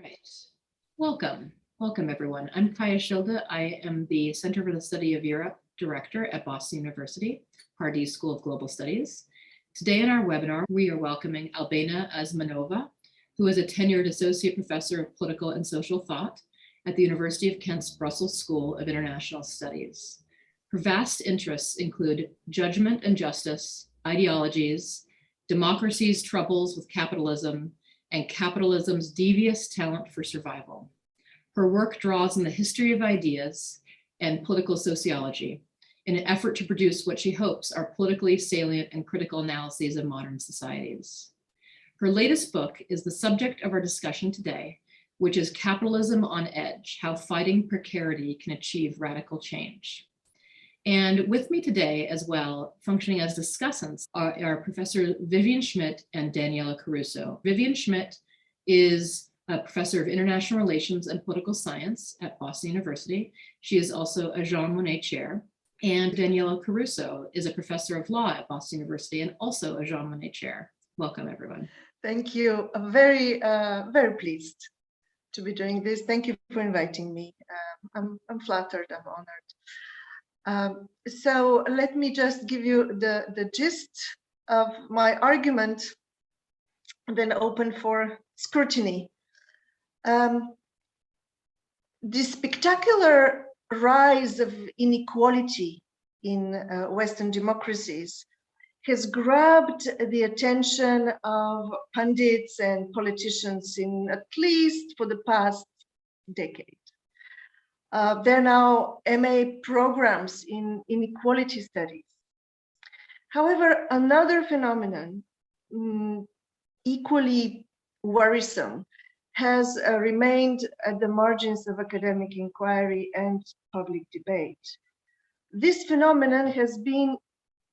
Right. Welcome. Welcome, everyone. I'm Kaya Shilda. I am the Center for the Study of Europe Director at Boston University, Pardee School of Global Studies. Today in our webinar, we are welcoming Albena Azmanova, who is a tenured Associate Professor of Political and Social Thought at the University of Kent's Brussels School of International Studies. Her vast interests include judgment and justice, ideologies, democracies' troubles with capitalism, and capitalism's devious talent for survival. Her work draws on the history of ideas and political sociology in an effort to produce what she hopes are politically salient and critical analyses of modern societies. Her latest book is the subject of our discussion today, which is Capitalism on Edge: How Fighting Precarity Can Achieve Radical Change. And with me today as well, functioning as discussants, are Professor Vivien Schmidt and Daniela Caruso. Vivien Schmidt is a professor of international relations and political science at Boston University. She is also a Jean Monnet chair. And Daniela Caruso is a professor of law at Boston University and also a Jean Monnet chair. Welcome, everyone. Thank you. I'm very pleased to be doing this. Thank you for inviting me. I'm flattered, I'm honored. So let me just give you the gist of my argument and then open for scrutiny. The spectacular rise of inequality in Western democracies has grabbed the attention of pundits and politicians in at least for the past decade. There are now MA programs in inequality studies. However, another phenomenon equally worrisome has remained at the margins of academic inquiry and public debate. This phenomenon has been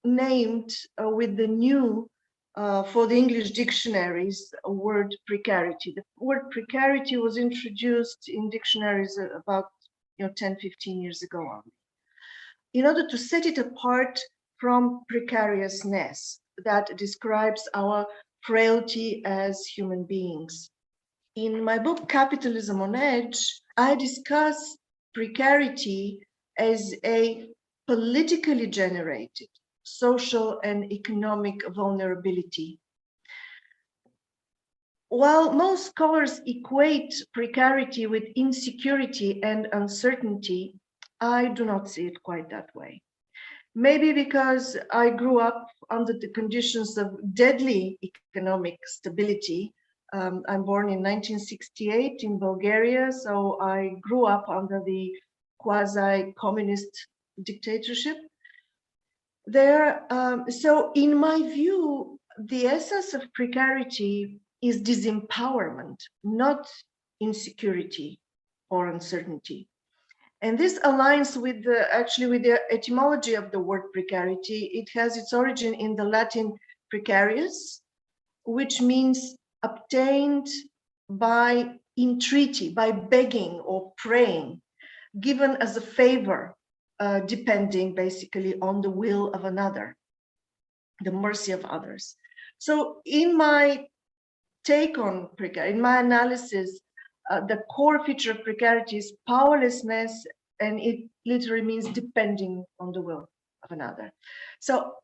named with the new, for the English dictionaries, word precarity. The word precarity was introduced in dictionaries about 10, 15 years ago only, in order to set it apart from precariousness that describes our frailty as human beings. In my book, Capitalism on Edge, I discuss precarity as a politically generated social and economic vulnerability. While most scholars equate precarity with insecurity and uncertainty, I do not see it quite that way. Maybe because I grew up under the conditions of deadly economic stability. I'm born in 1968 in Bulgaria, so I grew up under the quasi-communist dictatorship there. So in my view, the essence of precarity is disempowerment, not insecurity or uncertainty. And this aligns with the etymology of the word precarity. It has its origin in the Latin precarious, which means obtained by entreaty, by begging or praying, given as a favor, depending basically on the will of another, the mercy of others. So in my take on precarity, in my analysis, the core feature of precarity is powerlessness, and it literally means depending on the will of another. So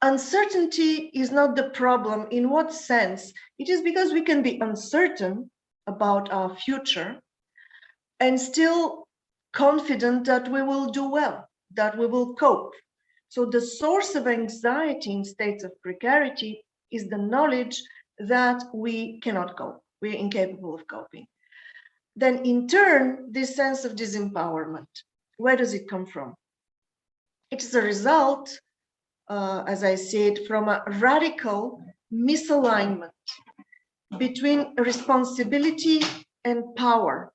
uncertainty is not the problem. In what sense? It is because we can be uncertain about our future and still confident that we will do well, that we will cope. So the source of anxiety in states of precarity is the knowledge that we cannot cope, we're incapable of coping. Then in turn, this sense of disempowerment, where does it come from? It is a result, as I said, from a radical misalignment between responsibility and power.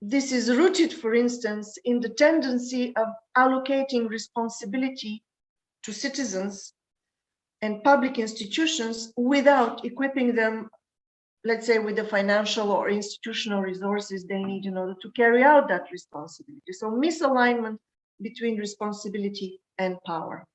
This is rooted, for instance, in the tendency of allocating responsibility to citizens and public institutions without equipping them, let's say, with the financial or institutional resources they need in order to carry out that responsibility. So misalignment between responsibility and power.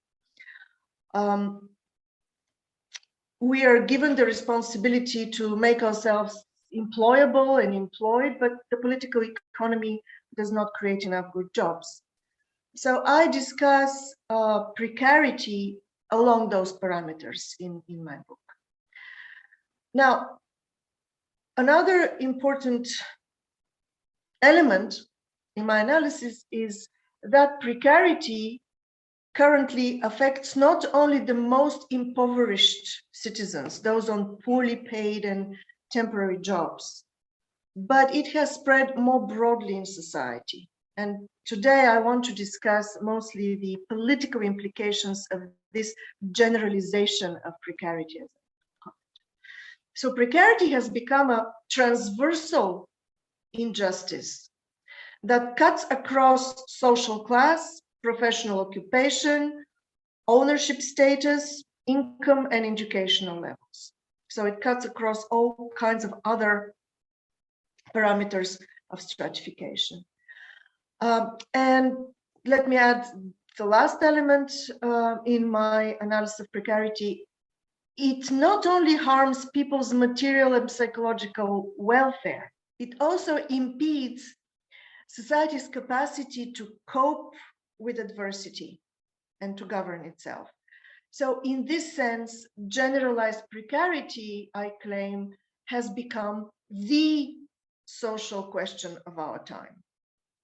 We are given the responsibility to make ourselves employable and employed, but the political economy does not create enough good jobs. So I discuss precarity along those parameters in my book. Now, another important element in my analysis is that precarity currently affects not only the most impoverished citizens, those on poorly paid and temporary jobs, but it has spread more broadly in society. And today I want to discuss mostly the political implications of this generalization of precarity. So precarity has become a transversal injustice that cuts across social class, professional occupation, ownership status, income, and educational levels. So it cuts across all kinds of other parameters of stratification. And let me add the last element in my analysis of precarity. It not only harms people's material and psychological welfare, it also impedes society's capacity to cope with adversity and to govern itself. So in this sense, generalized precarity, I claim, has become the social question of our time.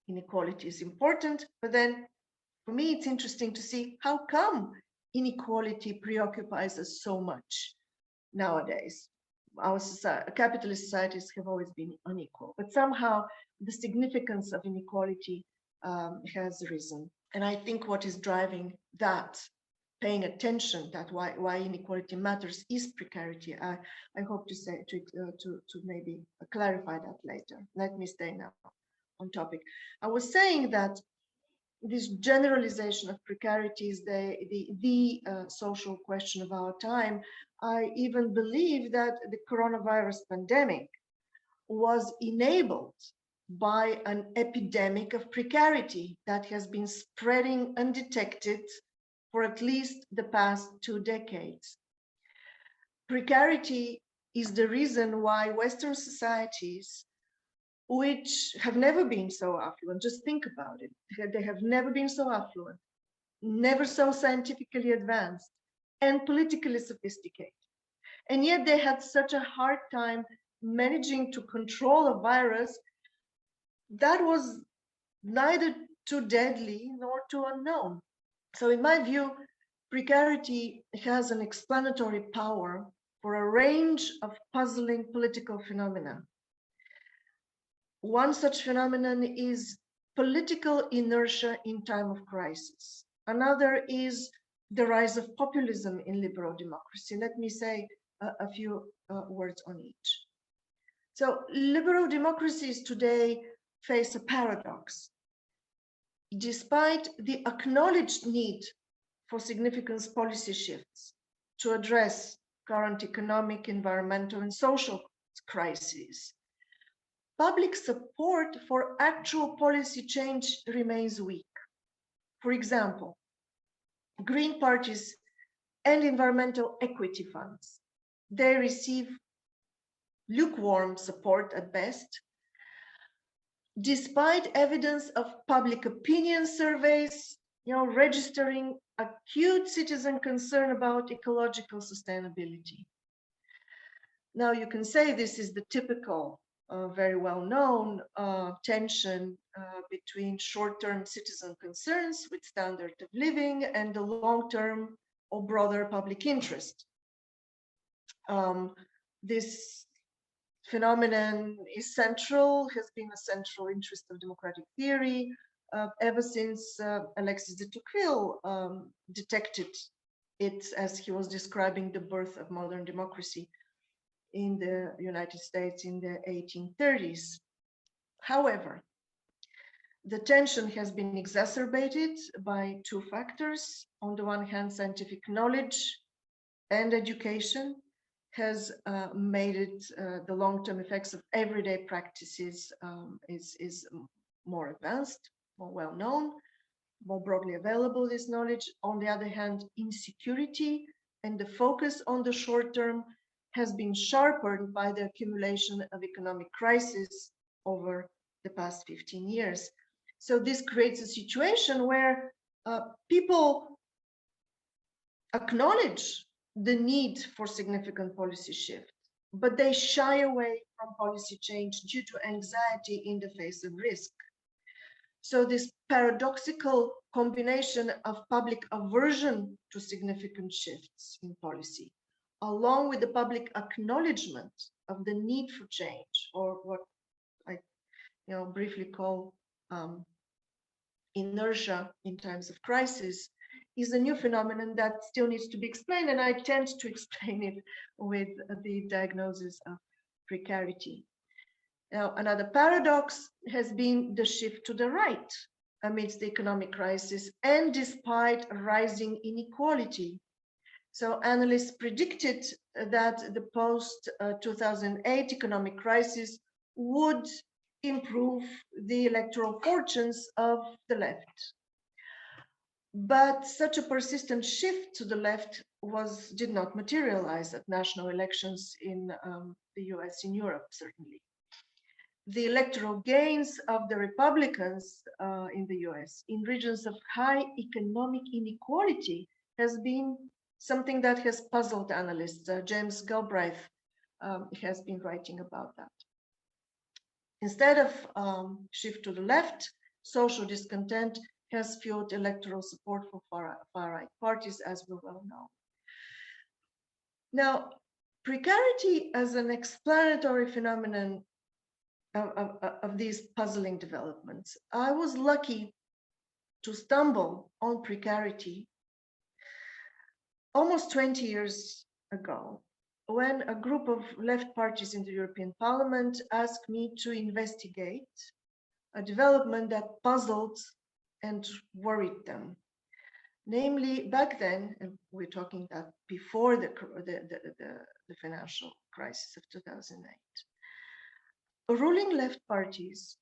Inequality is important, but then for me, it's interesting to see how come inequality preoccupies us so much nowadays. Our capitalist societies have always been unequal, but somehow the significance of inequality has risen. And I think what is driving that, paying attention that why inequality matters, is precarity. I hope to say to maybe clarify that later. Let me stay now on topic. I was saying that this generalization of precarity is the social question of our time. I even believe that the coronavirus pandemic was enabled by an epidemic of precarity that has been spreading undetected for at least the past 2 decades. Precarity is the reason why Western societies, which have never been so affluent, just think about it, they have never been so affluent, never so scientifically advanced, and politically sophisticated. And yet they had such a hard time managing to control a virus that was neither too deadly nor too unknown. So in my view, precarity has an explanatory power for a range of puzzling political phenomena. One such phenomenon is political inertia in time of crisis. Another is the rise of populism in liberal democracy. Let me say a few words on each. So liberal democracies today face a paradox. Despite the acknowledged need for significant policy shifts to address current economic, environmental, and social crises, public support for actual policy change remains weak. For example, green parties and environmental equity funds, they receive lukewarm support at best, despite evidence of public opinion surveys, registering acute citizen concern about ecological sustainability. Now you can say this is the typical, very well-known tension between short-term citizen concerns with standard of living and the long-term or broader public interest. This phenomenon is central, has been a central interest of democratic theory ever since Alexis de Tocqueville detected it as he was describing the birth of modern democracy in the United States in the 1830s. However, the tension has been exacerbated by 2 factors. On the one hand, scientific knowledge and education has made it the long-term effects of everyday practices is more advanced, more well-known, more broadly available, this knowledge. On the other hand, insecurity and the focus on the short term has been sharpened by the accumulation of economic crisis over the past 15 years. So this creates a situation where people acknowledge the need for significant policy shift, but they shy away from policy change due to anxiety in the face of risk. So this paradoxical combination of public aversion to significant shifts in policy, along with the public acknowledgement of the need for change, or what I briefly call inertia in times of crisis, is a new phenomenon that still needs to be explained, and I tend to explain it with the diagnosis of precarity. Now, another paradox has been the shift to the right amidst the economic crisis and despite rising inequality. So analysts predicted that the post-2008 economic crisis would improve the electoral fortunes of the left. But such a persistent shift to the left did not materialize at national elections in the US, in Europe, certainly. The electoral gains of the Republicans in the US in regions of high economic inequality has been something that has puzzled analysts. James Galbraith has been writing about that. Instead of shift to the left, social discontent has fueled electoral support for far-right parties, as we well know. Now, precarity as an explanatory phenomenon of these puzzling developments. I was lucky to stumble on precarity almost 20 years ago, when a group of left parties in the European Parliament asked me to investigate a development that puzzled and worried them. Namely, back then, and we're talking that before the financial crisis of 2008, ruling left parties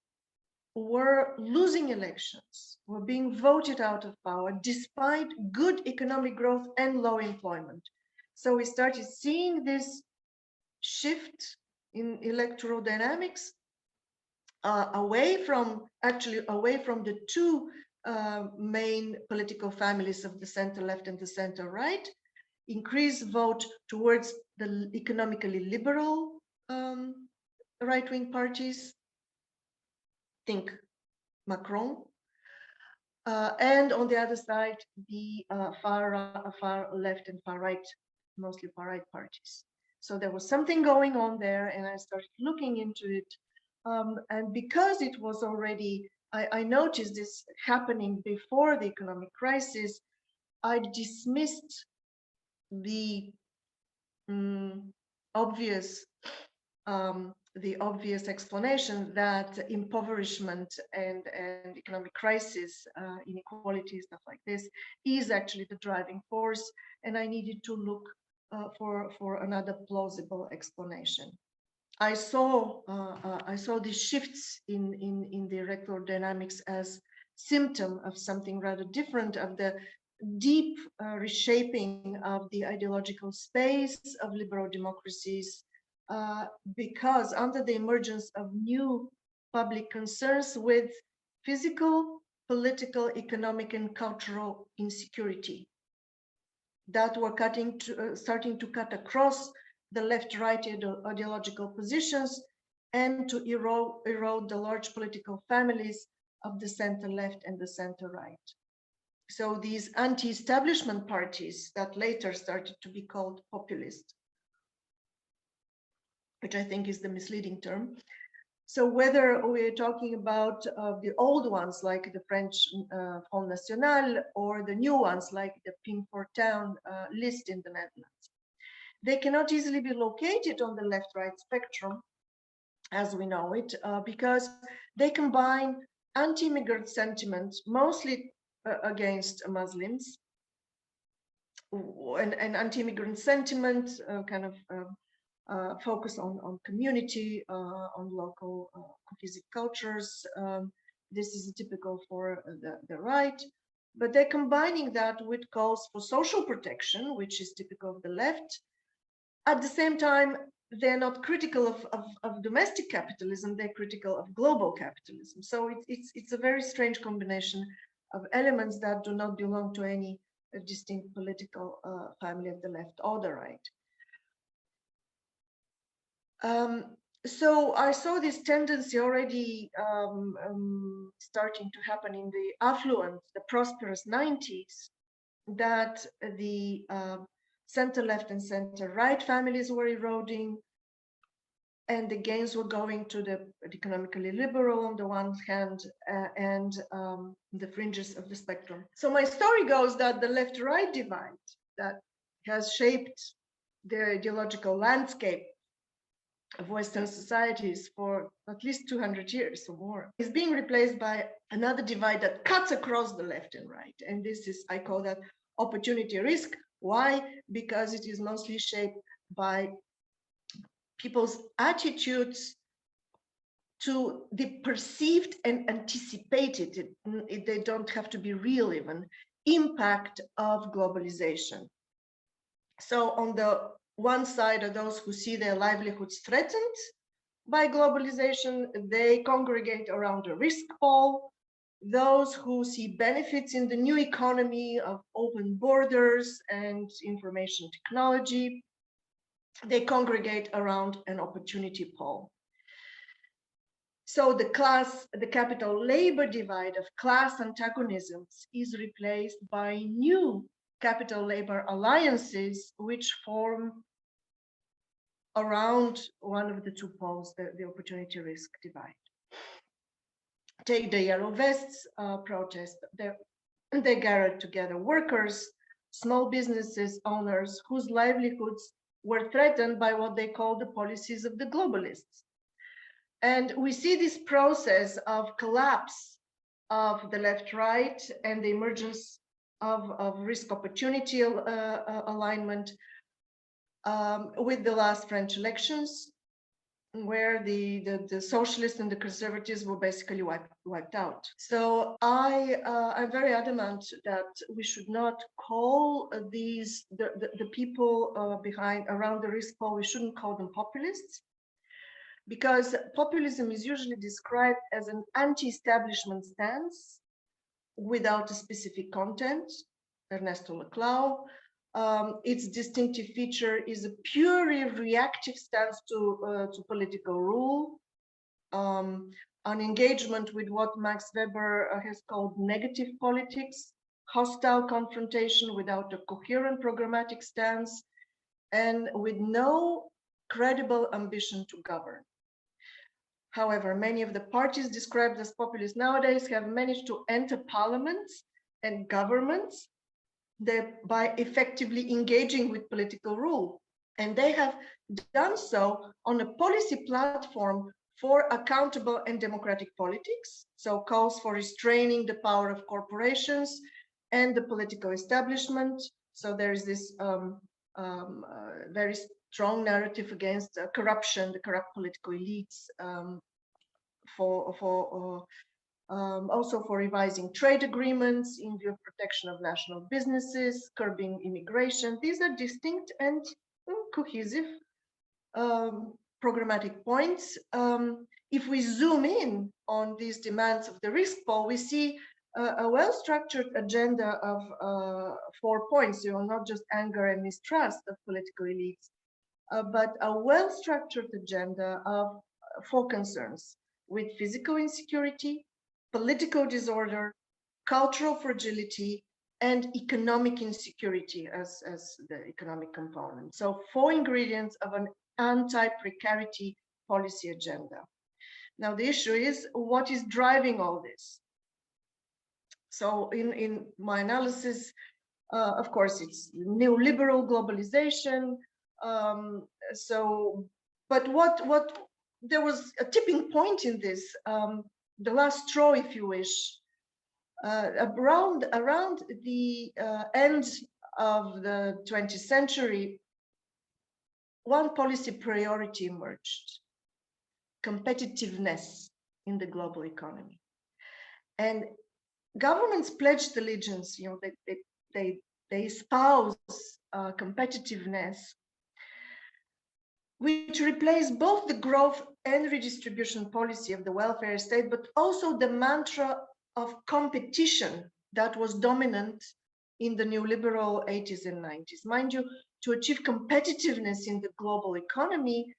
were losing elections, were being voted out of power despite good economic growth and low employment. So we started seeing this shift in electoral dynamics away from the two main political families of the center left and the center right, increased vote towards the economically liberal right-wing parties, think Macron, and on the other side, the far left and far right, mostly far right parties. So there was something going on there, and I started looking into it. And because it was already, I noticed this happening before the economic crisis, I dismissed the obvious explanation that impoverishment and economic crisis, inequality, stuff like this, is actually the driving force, and I needed to look for another plausible explanation. I saw these shifts in the electoral dynamics as symptom of something rather different, of the deep reshaping of the ideological space of liberal democracies, because under the emergence of new public concerns with physical, political, economic, and cultural insecurity that were starting to cut across the left-right ideological positions and to erode the large political families of the center-left and the center-right. So these anti-establishment parties that later started to be called populist, which I think is the misleading term. So whether we're talking about the old ones like the French Front National or the new ones like the Pink for Town list in the Netherlands, they cannot easily be located on the left-right spectrum as we know it, because they combine anti-immigrant sentiments, mostly against Muslims, and anti-immigrant sentiment kind of focus on community, on local cohesive cultures. This is typical for the right, but they're combining that with calls for social protection, which is typical of the left, At the same time, they're not critical of domestic capitalism, they're critical of global capitalism. So it's a very strange combination of elements that do not belong to any distinct political family of the left or the right. So I saw this tendency already starting to happen in the affluent, the prosperous 90s, that the center left and center right families were eroding, and the gains were going to the economically liberal on the one hand and the fringes of the spectrum. So my story goes that the left-right divide that has shaped the ideological landscape of Western societies for at least 200 years or more is being replaced by another divide that cuts across the left and right. And this is, I call that opportunity risk. Why? Because it is mostly shaped by people's attitudes to the perceived and anticipated, they don't have to be real even, impact of globalization. So on the one side are those who see their livelihoods threatened by globalization, they congregate around a risk pole. Those who see benefits in the new economy of open borders and information technology, they congregate around an opportunity pole. So the capital labor divide of class antagonisms is replaced by new capital labor alliances, which form around one of the two poles, the opportunity risk divide. Take the Yellow Vests protest. They gathered together workers, small businesses owners whose livelihoods were threatened by what they call the policies of the globalists. And we see this process of collapse of the left-right and the emergence of risk-opportunity alignment with the last French elections, where the socialists and the conservatives were basically wiped out. So I'm very adamant that we should not call these the people around the risk pole, we shouldn't call them populists, because populism is usually described as an anti-establishment stance without a specific content. Ernesto Laclau. Its distinctive feature is a purely reactive stance to political rule, an engagement with what Max Weber has called negative politics, hostile confrontation without a coherent programmatic stance, and with no credible ambition to govern. However, many of the parties described as populist nowadays have managed to enter parliaments and governments by effectively engaging with political rule. And they have done so on a policy platform for accountable and democratic politics, so calls for restraining the power of corporations and the political establishment. So there is this very strong narrative against corruption, the corrupt political elites, also for revising trade agreements in view of protection of national businesses, curbing immigration. These are distinct and cohesive programmatic points. If we zoom in on these demands of the risk pole, we see a well-structured agenda of 4 points, not just anger and mistrust of political elites, but a well-structured agenda of 4 concerns: with physical insecurity, political disorder, cultural fragility, and economic insecurity as the economic component. So 4 ingredients of an anti-precarity policy agenda. Now the issue is, what is driving all this? So in my analysis, of course, it's neoliberal globalization. But what there was a tipping point in this, the last straw, if you wish, around the end of the 20th century, one policy priority emerged: competitiveness in the global economy. And governments pledged allegiance, they espouse competitiveness. which replaced both the growth and redistribution policy of the welfare state, but also the mantra of competition that was dominant in the neoliberal 80s and 90s. Mind you, to achieve competitiveness in the global economy,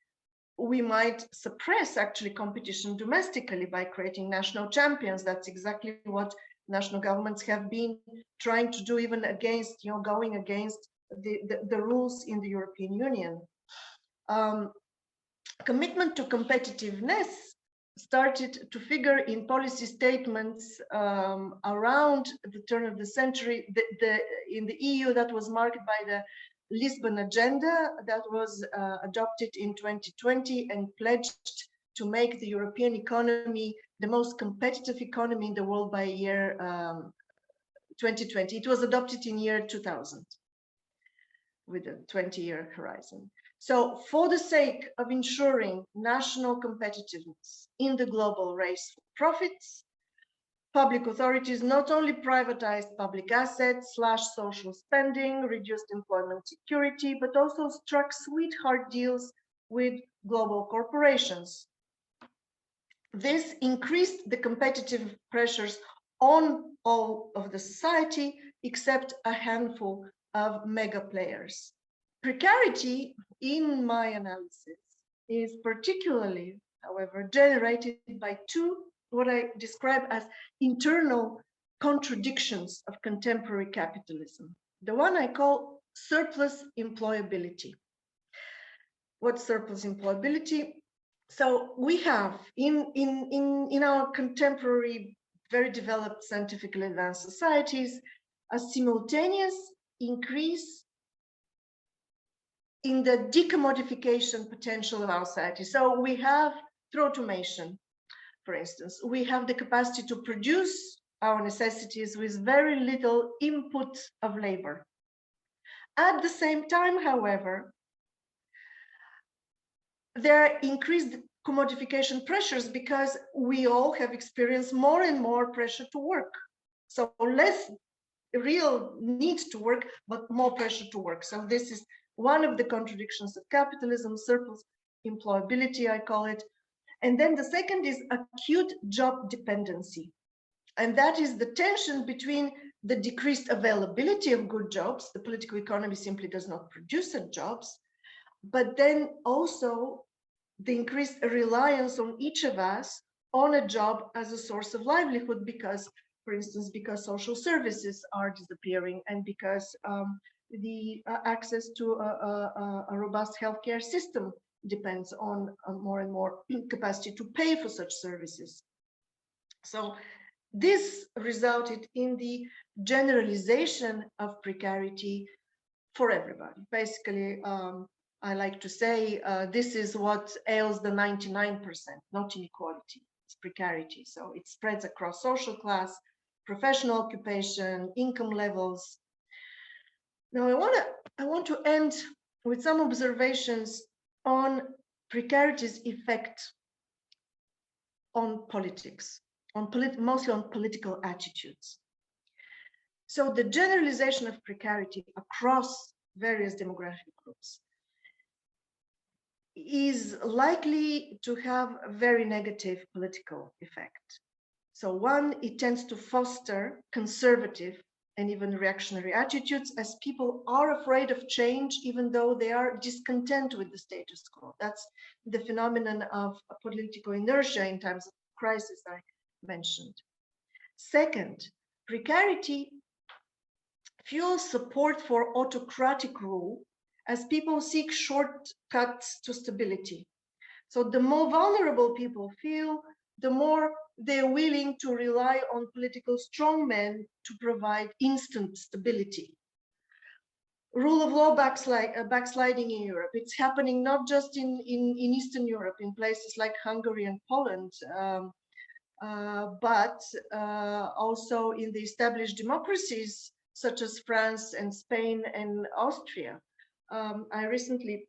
we might suppress actually competition domestically by creating national champions. That's exactly what national governments have been trying to do, even against, going against the rules in the European Union. Commitment to competitiveness started to figure in policy statements around the turn of the century. In the EU, that was marked by the Lisbon Agenda that was adopted in 2020 and pledged to make the European economy the most competitive economy in the world by year 2020. It was adopted in year 2000 with a 20-year horizon. So for the sake of ensuring national competitiveness in the global race for profits, public authorities not only privatized public assets, slashed social spending, reduced employment security, but also struck sweetheart deals with global corporations. This increased the competitive pressures on all of the society, except a handful of mega players. Precarity, in my analysis, is particularly, however, generated by two, what I describe as internal contradictions of contemporary capitalism. The one I call surplus employability. What's surplus employability? So we have in our contemporary, very developed, scientifically advanced societies, a simultaneous increase in the decommodification potential of our society. So we have, through automation, for instance, we have the capacity to produce our necessities with very little input of labor. At the same time, however, there are increased commodification pressures because we all have experienced more and more pressure to work. So less real need to work, but more pressure to work. So this is one of the contradictions of capitalism, surplus employability, I call it. And then the second is acute job dependency. And that is the tension between the decreased availability of good jobs. The political economy simply does not produce such jobs, but then also the increased reliance on each of us on a job as a source of livelihood because, for instance, because social services are disappearing and because the access to a robust healthcare system depends on more and more capacity to pay for such services. So this resulted in the generalization of precarity for everybody. Basically, I like to say this is what ails the 99%, not inequality, it's precarity. So it spreads across social class, professional occupation, income levels. Now I want to end with some observations on precarity's effect on politics, mostly on political attitudes. So the generalization of precarity across various demographic groups is likely to have a very negative political effect. So one, it tends to foster conservative and even reactionary attitudes as people are afraid of change, even though they are discontent with the status quo. That's the phenomenon of political inertia in times of crisis I mentioned. Second, precarity fuels support for autocratic rule as people seek shortcuts to stability. So the more vulnerable people feel, the more they're willing to rely on political strongmen to provide instant stability. Rule of law backsliding in Europe. It's happening not just in Eastern Europe, in places like Hungary and Poland, but also in the established democracies such as France and Spain and Austria. I recently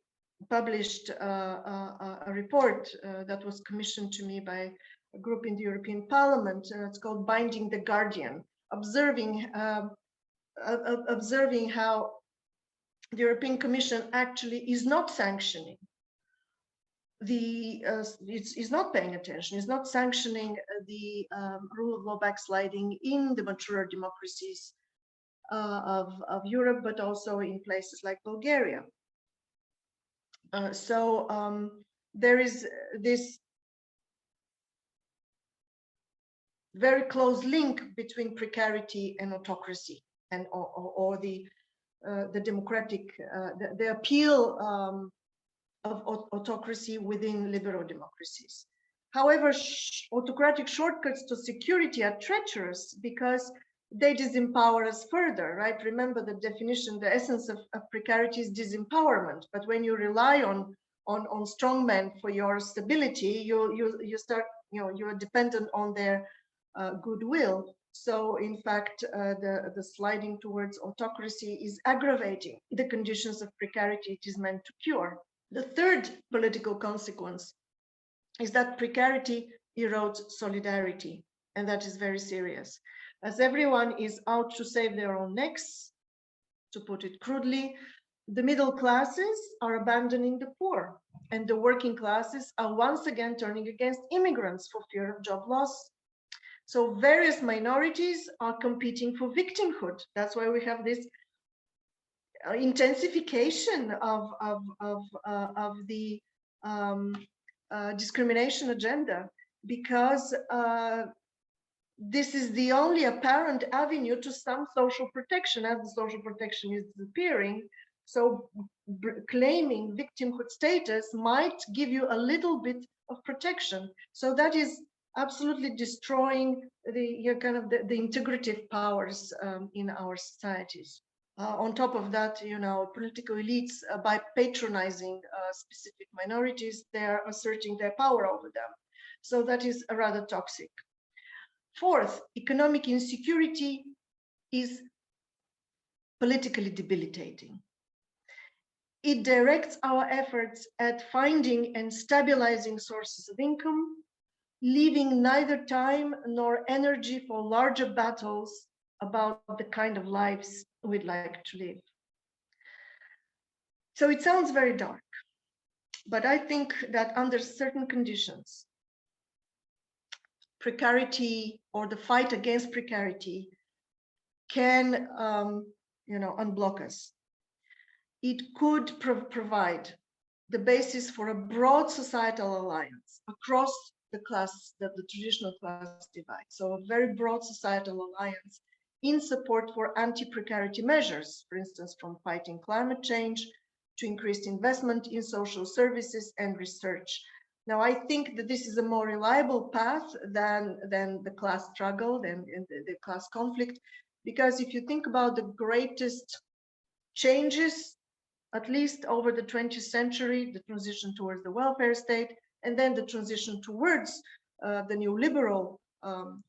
published a report that was commissioned to me by a group in the European Parliament. It's called Binding the Guardian, observing how the European Commission actually is not sanctioning it's not paying attention, it's not sanctioning the rule of law backsliding in the mature democracies of Europe, but also in places like Bulgaria. There is this very close link between precarity and autocracy, and or the democratic, the appeal of autocracy within liberal democracies. However, autocratic shortcuts to security are treacherous because they disempower us further, right? Remember the definition, the essence of precarity is disempowerment. But when you rely on strongmen for your stability, you start, you're dependent on their goodwill. So in fact, the sliding towards autocracy is aggravating the conditions of precarity it is meant to cure. The third political consequence is that precarity erodes solidarity, and that is very serious. As everyone is out to save their own necks, to put it crudely, the middle classes are abandoning the poor, and the working classes are once again turning against immigrants for fear of job loss. So various minorities are competing for victimhood. That's why we have this intensification of the discrimination agenda, because this is the only apparent avenue to some social protection, as the social protection is disappearing. So claiming victimhood status might give you a little bit of protection. So that is absolutely destroying the the integrative powers in our societies. On top of that, political elites, by patronizing specific minorities, they are asserting their power over them. So that is rather toxic. Fourth, economic insecurity is politically debilitating. It directs our efforts at finding and stabilizing sources of income, leaving neither time nor energy for larger battles about the kind of lives we'd like to live. So it sounds very dark, but I think that under certain conditions, precarity or the fight against precarity can unblock us. It could provide the basis for a broad societal alliance across the traditional class divide. So a very broad societal alliance in support for anti-precarity measures, for instance, from fighting climate change to increased investment in social services and research. Now, I think that this is a more reliable path than the class struggle, than the class conflict, because if you think about the greatest changes, at least over the 20th century, the transition towards the welfare state, and then the transition towards the neoliberal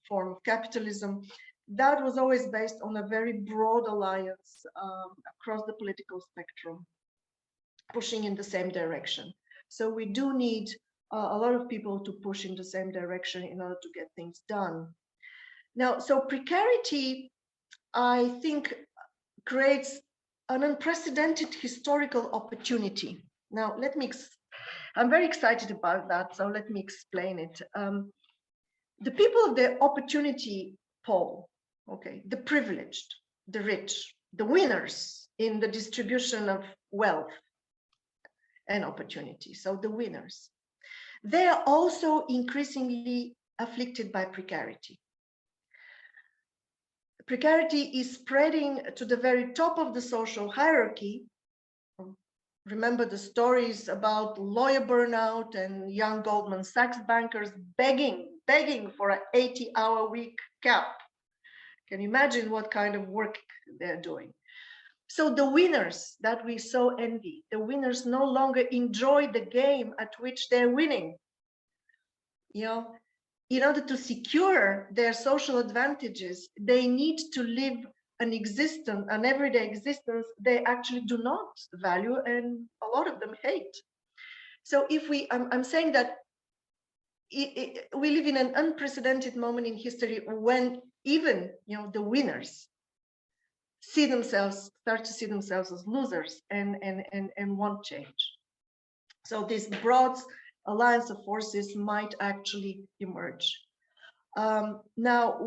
form of capitalism, that was always based on a very broad alliance across the political spectrum, pushing in the same direction. So we do need a lot of people to push in the same direction in order to get things done. Now, so precarity, I think, creates an unprecedented historical opportunity. Now, I'm very excited about that, so let me explain it. The people of the opportunity pole, okay, the privileged, the rich, the winners in the distribution of wealth and opportunity, so the winners, they are also increasingly afflicted by precarity. Precarity is spreading to the very top of the social hierarchy. Remember the stories about lawyer burnout and young Goldman Sachs bankers begging for an 80-hour week cap. Can you imagine what kind of work they're doing? So the winners that we so envy, the winners no longer enjoy the game at which they're winning. In order to secure their social advantages, they need to live an everyday existence they actually do not value, and a lot of them hate. So I'm saying that we live in an unprecedented moment in history when even the winners start to see themselves as losers and want change. So this broad alliance of forces might actually emerge. Now,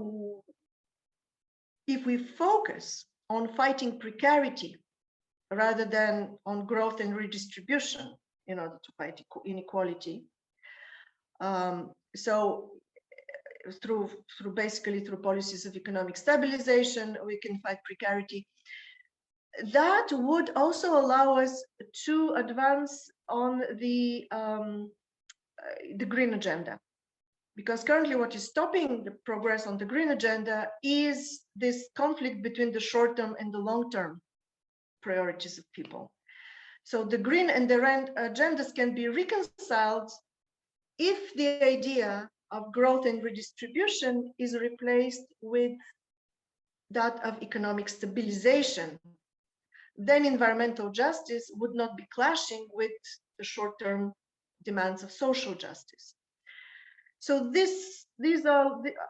if we focus on fighting precarity rather than on growth and redistribution in order to fight inequality, so basically through policies of economic stabilization, we can fight precarity. That would also allow us to advance on the green agenda, because currently what is stopping the progress on the green agenda is this conflict between the short-term and the long-term priorities of people. So the green and the red agendas can be reconciled if the idea of growth and redistribution is replaced with that of economic stabilization. Then environmental justice would not be clashing with the short-term demands of social justice. So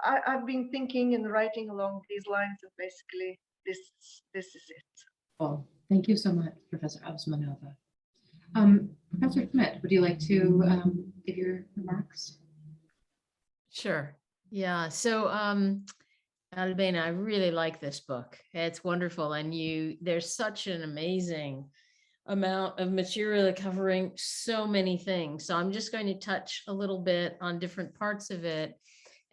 I've been thinking and writing along these lines, and basically this is it. Well, thank you so much, Professor Azmanova. Professor Schmidt, would you like to give your remarks? Sure. Yeah. So, Albena, I really like this book. It's wonderful. And there's such an amazing amount of material covering so many things. So I'm just going to touch a little bit on different parts of it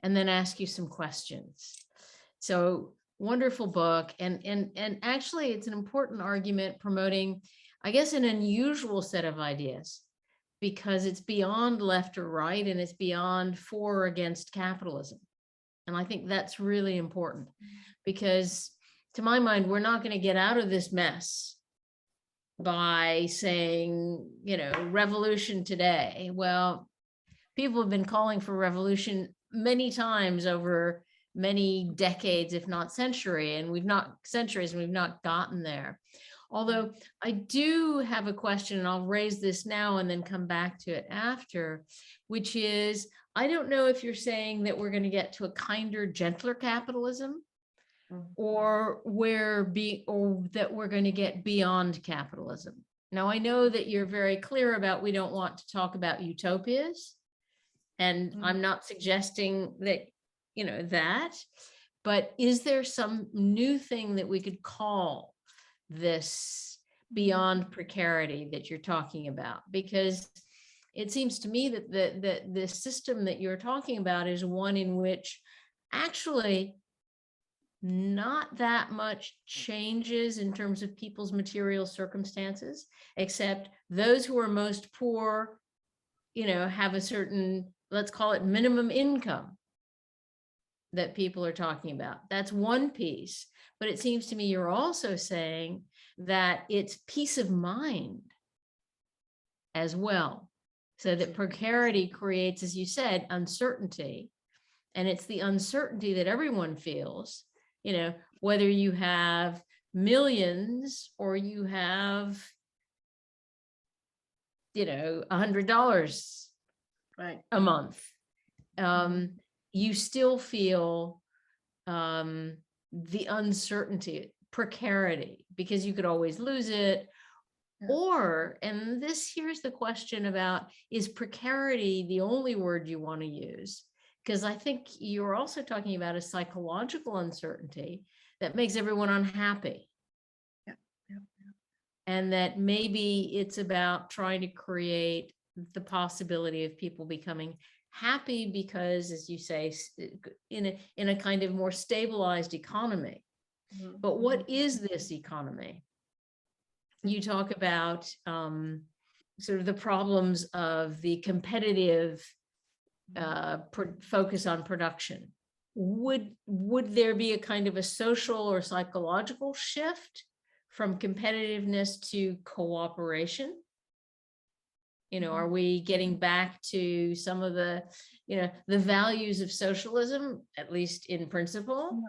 and then ask you some questions. So wonderful book. And actually it's an important argument promoting, I guess, an unusual set of ideas, because it's beyond left or right, and it's beyond for or against capitalism. And I think that's really important, because to my mind, we're not going to get out of this mess by saying, revolution today. Well, people have been calling for revolution many times over many decades, if not centuries, and we've not gotten there. Although I do have a question, and I'll raise this now and then come back to it after, which is, I don't know if you're saying that we're going to get to a kinder, gentler capitalism, or that we're going to get beyond capitalism. Now, I know that you're very clear about we don't want to talk about utopias, and I'm not suggesting that, that, but is there some new thing that we could call this beyond precarity that you're talking about? Because it seems to me that the system that you're talking about is one in which actually not that much changes in terms of people's material circumstances, except those who are most poor, have a certain, let's call it minimum income that people are talking about. That's one piece. But it seems to me you're also saying that it's peace of mind as well. So that precarity creates, as you said, uncertainty. And it's the uncertainty that everyone feels, whether you have millions or you have, $100 a month. You still feel the uncertainty, precarity, because you could always lose it. Or, and here's the question about, is precarity the only word you want to use? Because I think you're also talking about a psychological uncertainty that makes everyone unhappy. And that maybe it's about trying to create the possibility of people becoming happy because, as you say, in a kind of more stabilized economy. But what is this economy? You talk about sort of the problems of the competitive focus on production. Would there be a kind of a social or psychological shift from competitiveness to cooperation? Are we getting back to some of the, the values of socialism, at least in principle?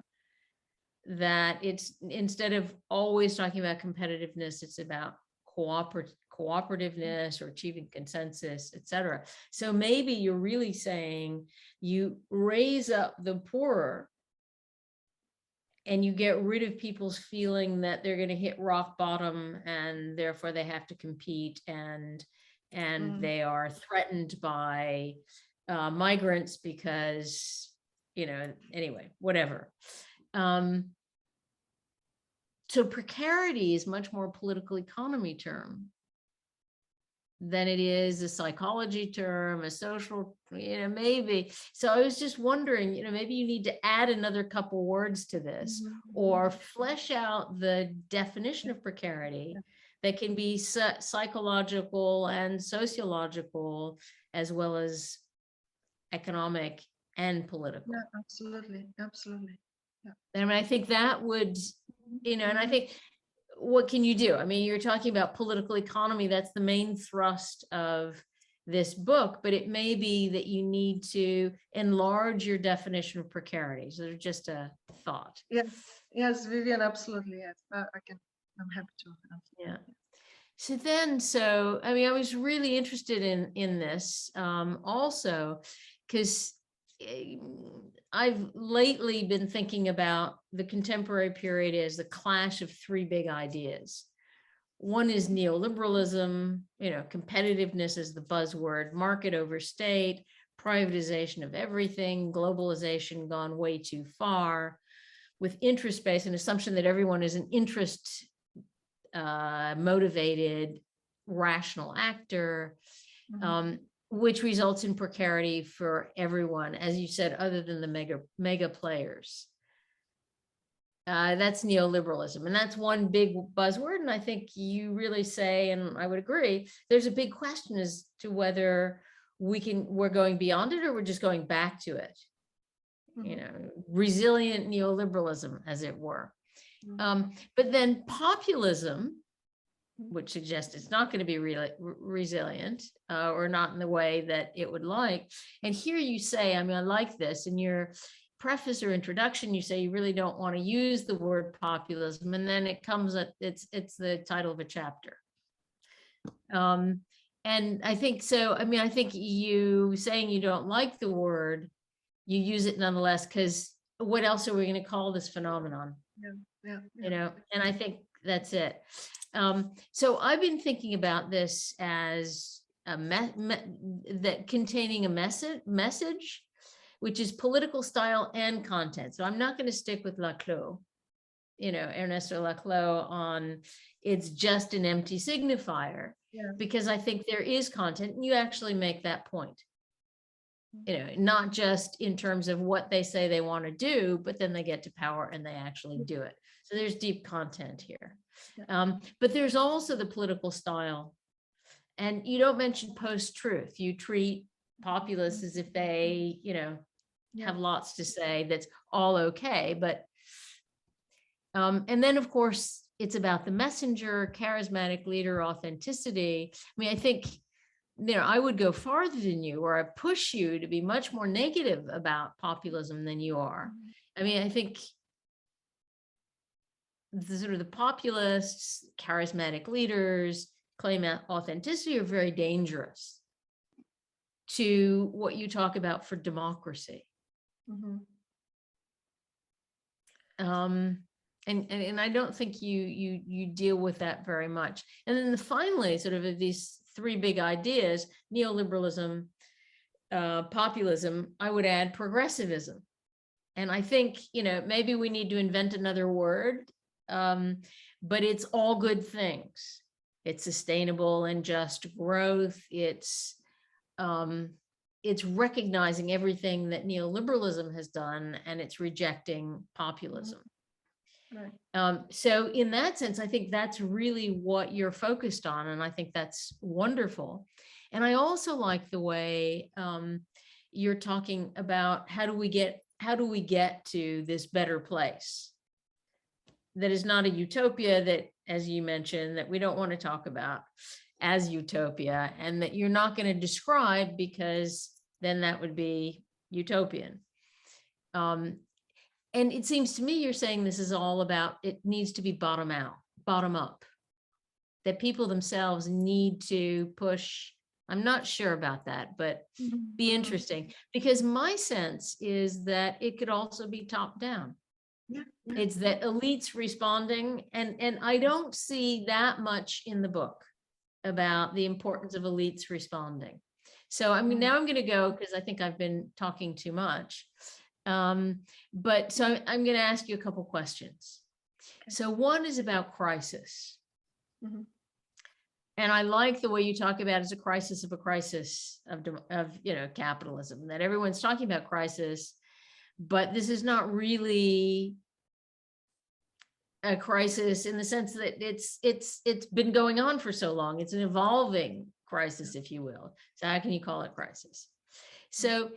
That it's, instead of always talking about competitiveness, it's about cooperativeness or achieving consensus, etc. So maybe you're really saying you raise up the poorer and you get rid of people's feeling that they're going to hit rock bottom and therefore they have to compete and and they are threatened by migrants because, anyway, whatever. So precarity is much more a political economy term than it is a psychology term, a social, maybe. So I was just wondering, maybe you need to add another couple words to this or flesh out the definition of precarity that can be psychological and sociological as well as economic and political. Yeah, absolutely. Absolutely. Yeah. And I think that would, and I think, what can you do? I mean, you're talking about political economy. That's the main thrust of this book, but it may be that you need to enlarge your definition of precarity. So just a thought. Yes, Vivien, absolutely. Yes, I'm happy to. Yeah. So I mean, I was really interested in this also because I've lately been thinking about the contemporary period as the clash of three big ideas. One is neoliberalism, competitiveness is the buzzword, market over state, privatization of everything, globalization gone way too far, with interest-based, an assumption that everyone is an interest motivated, rational actor, which results in precarity for everyone, as you said, other than the mega players. That's neoliberalism, and that's one big buzzword. And I think you really say, and I would agree, there's a big question as to whether we're going beyond it or we're just going back to it. Resilient neoliberalism, as it were. But then populism, which suggests it's not going to be resilient or not in the way that it would like. And here you say, I mean, I like this. In your preface or introduction, you say you really don't want to use the word populism. And then it comes at, it's the title of a chapter. And I think so. I mean, I think you saying you don't like the word, you use it nonetheless, because what else are we going to call this phenomenon? Yeah. And I think that's it. So I've been thinking about this as that containing a message, which is political style and content. So I'm not going to stick with Laclau, Ernesto Laclau on it's just an empty signifier, because I think there is content, and you actually make that point. Not just in terms of what they say they want to do, but then they get to power and they actually do it. So there's deep content here. But there's also the political style. And you don't mention post-truth. You treat populists as if they, have lots to say that's all okay. But, and then of course, it's about the messenger, charismatic leader, authenticity. I mean, I think, I would go farther than you, or I push you to be much more negative about populism than you are. I mean, I think the populists, charismatic leaders, claim authenticity are very dangerous to what you talk about for democracy. And I don't think you deal with that very much. And then finally, sort of these three big ideas, neoliberalism, populism, I would add progressivism. And I think, maybe we need to invent another word, but it's all good things. It's sustainable and just growth. It's recognizing everything that neoliberalism has done, and it's rejecting populism. Right. So in that sense, I think that's really what you're focused on. And I think that's wonderful. And I also like the way you're talking about how do we get to this better place that is not a utopia, that, as you mentioned, that we don't want to talk about as utopia, and that you're not going to describe, because then that would be utopian. And it seems to me you're saying this is all about, it needs to be bottom up, that people themselves need to push. I'm not sure about that, but be interesting, because my sense is that it could also be top down. It's that elites responding, and I don't see that much in the book. about the importance of elites responding. So I mean, now I'm going to go because I think I've been talking too much. But so I'm going to ask you a couple questions. Okay. So one is about crisis. Mm-hmm. And I like the way you talk about it as a crisis of capitalism, that everyone's talking about crisis, but this is not really a crisis in the sense that it's been going on for so long. It's an evolving crisis, if you will. So how can you call it crisis? So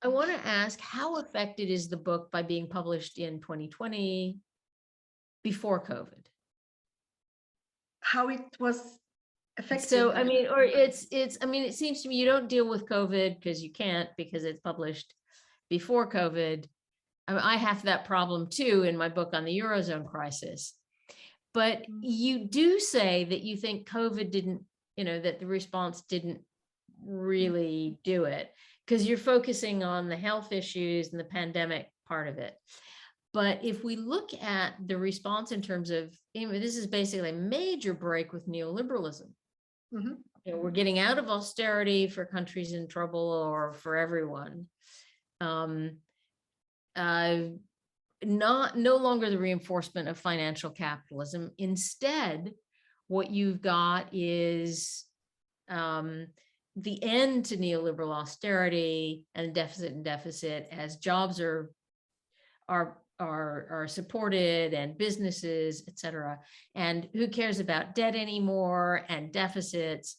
I want to ask, how affected is the book by being published in 2020 before COVID? How it was affected. So, I mean, or it seems to me you don't deal with COVID because you can't, because it's published before COVID. I mean, I have that problem too in my book on the Eurozone crisis. But you do say that you think COVID didn't, that the response didn't really do it, because you're focusing on the health issues and the pandemic part of it. But if we look at the response in terms of, this is basically a major break with neoliberalism. Mm-hmm. We're getting out of austerity for countries in trouble or for everyone. No longer the reinforcement of financial capitalism. Instead, what you've got is the end to neoliberal austerity and deficit as jobs are supported and businesses, et cetera. And who cares about debt anymore and deficits?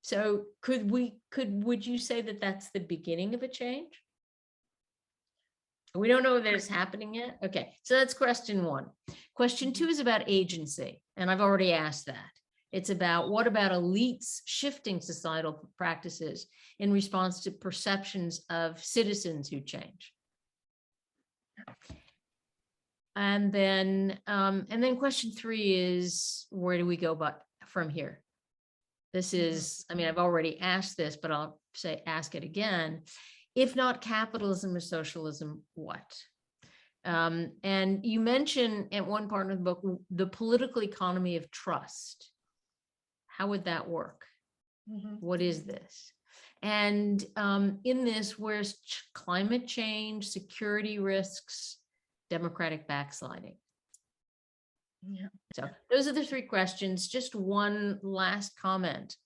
So would you say that that's the beginning of a change? We don't know that it's happening yet. Okay, so that's question one. Question two is about agency. And I've already asked that. It's about, what about elites shifting societal practices in response to perceptions of citizens who change? And then question three is, where do we go from here? This is, I've already asked this, but I'll ask it again. If not capitalism or socialism, what? And you mention at one part of the book, the political economy of trust. How would that work? Mm-hmm. What is this? And in this, where's climate change, security risks, democratic backsliding? Yeah. So those are the three questions. Just one last comment.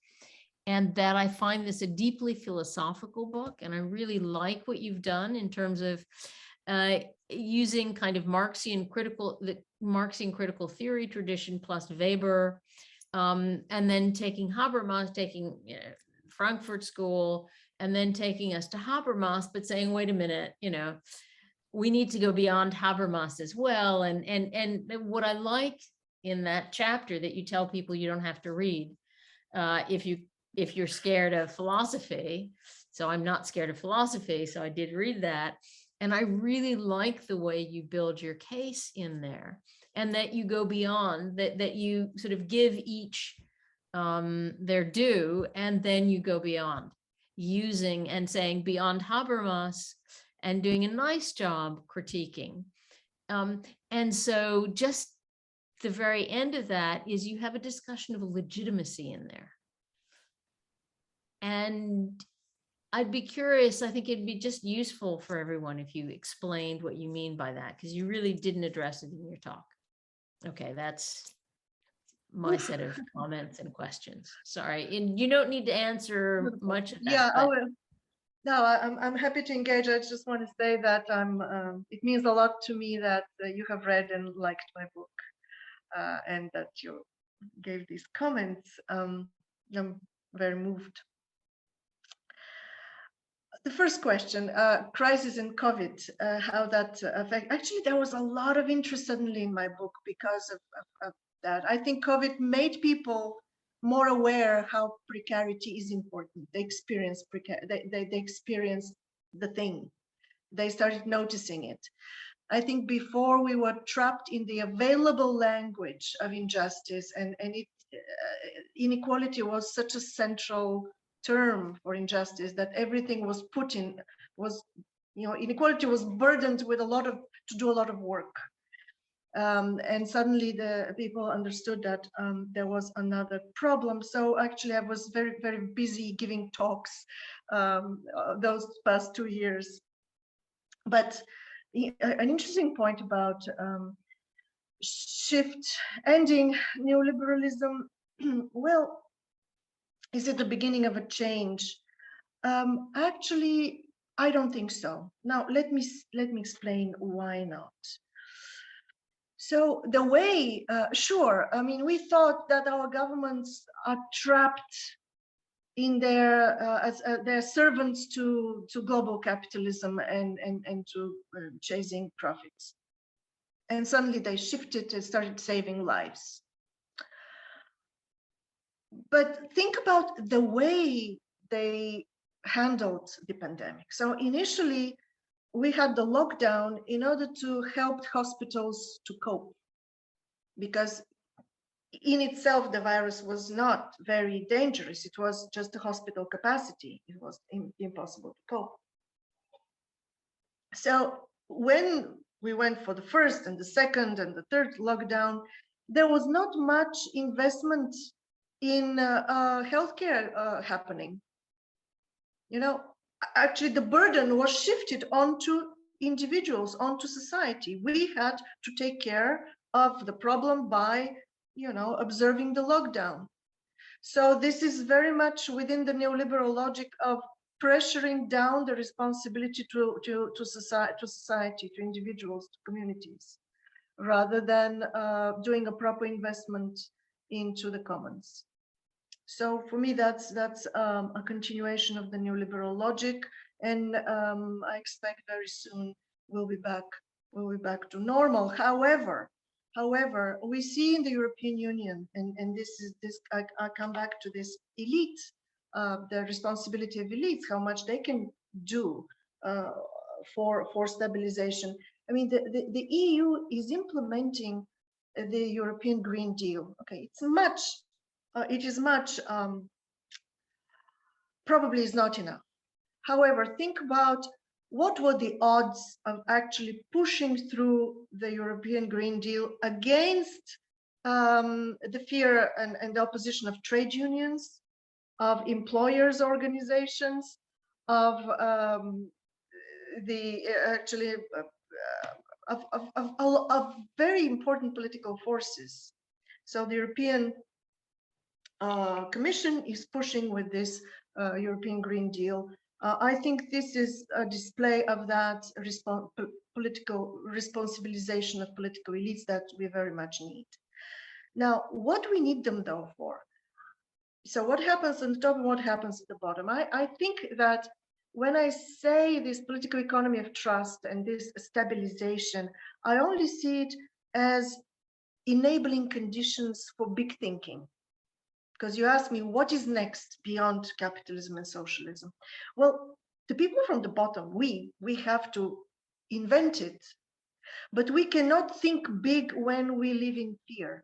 And that I find this a deeply philosophical book. And I really like what you've done in terms of using kind of Marxian critical theory tradition plus Weber, and then taking Habermas, taking Frankfurt School, and then taking us to Habermas, but saying, wait a minute, we need to go beyond Habermas as well. And what I like in that chapter that you tell people you don't have to read, if you're scared of philosophy. So I'm not scared of philosophy, so I did read that. And I really like the way you build your case in there, and that you go beyond, that you sort of give each their due, and then you go beyond using and saying beyond Habermas and doing a nice job critiquing. And so just the very end of that is you have a discussion of legitimacy in there. And I'd be curious, I think it'd be just useful for everyone if you explained what you mean by that, because you really didn't address it in your talk. Okay, that's my set of comments and questions. Sorry, and you don't need to answer much of that. Yeah, I will. No, I'm happy to engage. I just want to say that it means a lot to me that you have read and liked my book, and that you gave these comments. I'm very moved. The first question, crisis and COVID, how that affect. Actually, there was a lot of interest suddenly in my book because of that. I think COVID made people more aware how precarity is important. They experienced they experienced the thing. They started noticing it. I think before we were trapped in the available language of injustice, and inequality was such a central term for injustice that everything was put in, inequality was burdened with to do a lot of work. And suddenly the people understood that there was another problem. So actually I was very, very busy giving talks those past 2 years. But an interesting point about shift ending neoliberalism, well, is it the beginning of a change? Actually, I don't think so. Now, let me explain why not. So the way, sure, I mean, we thought that our governments are trapped in their as their servants to global capitalism and to chasing profits. And suddenly they shifted and started saving lives. But think about the way they handled the pandemic. So initially, we had the lockdown in order to help hospitals to cope, because in itself, the virus was not very dangerous. It was just the hospital capacity. It was impossible to cope. So when we went for the first and the second and the third lockdown, there was not much investment in healthcare happening. You know, actually the burden was shifted onto individuals, onto society. We had to take care of the problem by, you know, observing the lockdown. So this is very much within the neoliberal logic of pressuring down the responsibility to society, to individuals, to communities, rather than doing a proper investment into the commons. So for me, that's a continuation of the neoliberal logic, and I expect very soon we'll be back to normal. However, we see in the European Union, and I come back to this elite, the responsibility of elites, how much they can do for stabilization. I mean, the EU is implementing the European Green Deal. Okay, it is much, probably is not enough. However, think about what were the odds of actually pushing through the European Green Deal against the fear and the opposition of trade unions, of employers' organizations, of of very important political forces. So the European Commission is pushing with this European Green Deal. I think this is a display of that political responsibilization of political elites that we very much need. Now, what we need them though for? So what happens on the top and what happens at the bottom? I think that when I say this political economy of trust and this stabilization, I only see it as enabling conditions for big thinking. Because you asked me, what is next beyond capitalism and socialism? Well, the people from the bottom, we have to invent it, but we cannot think big when we live in fear.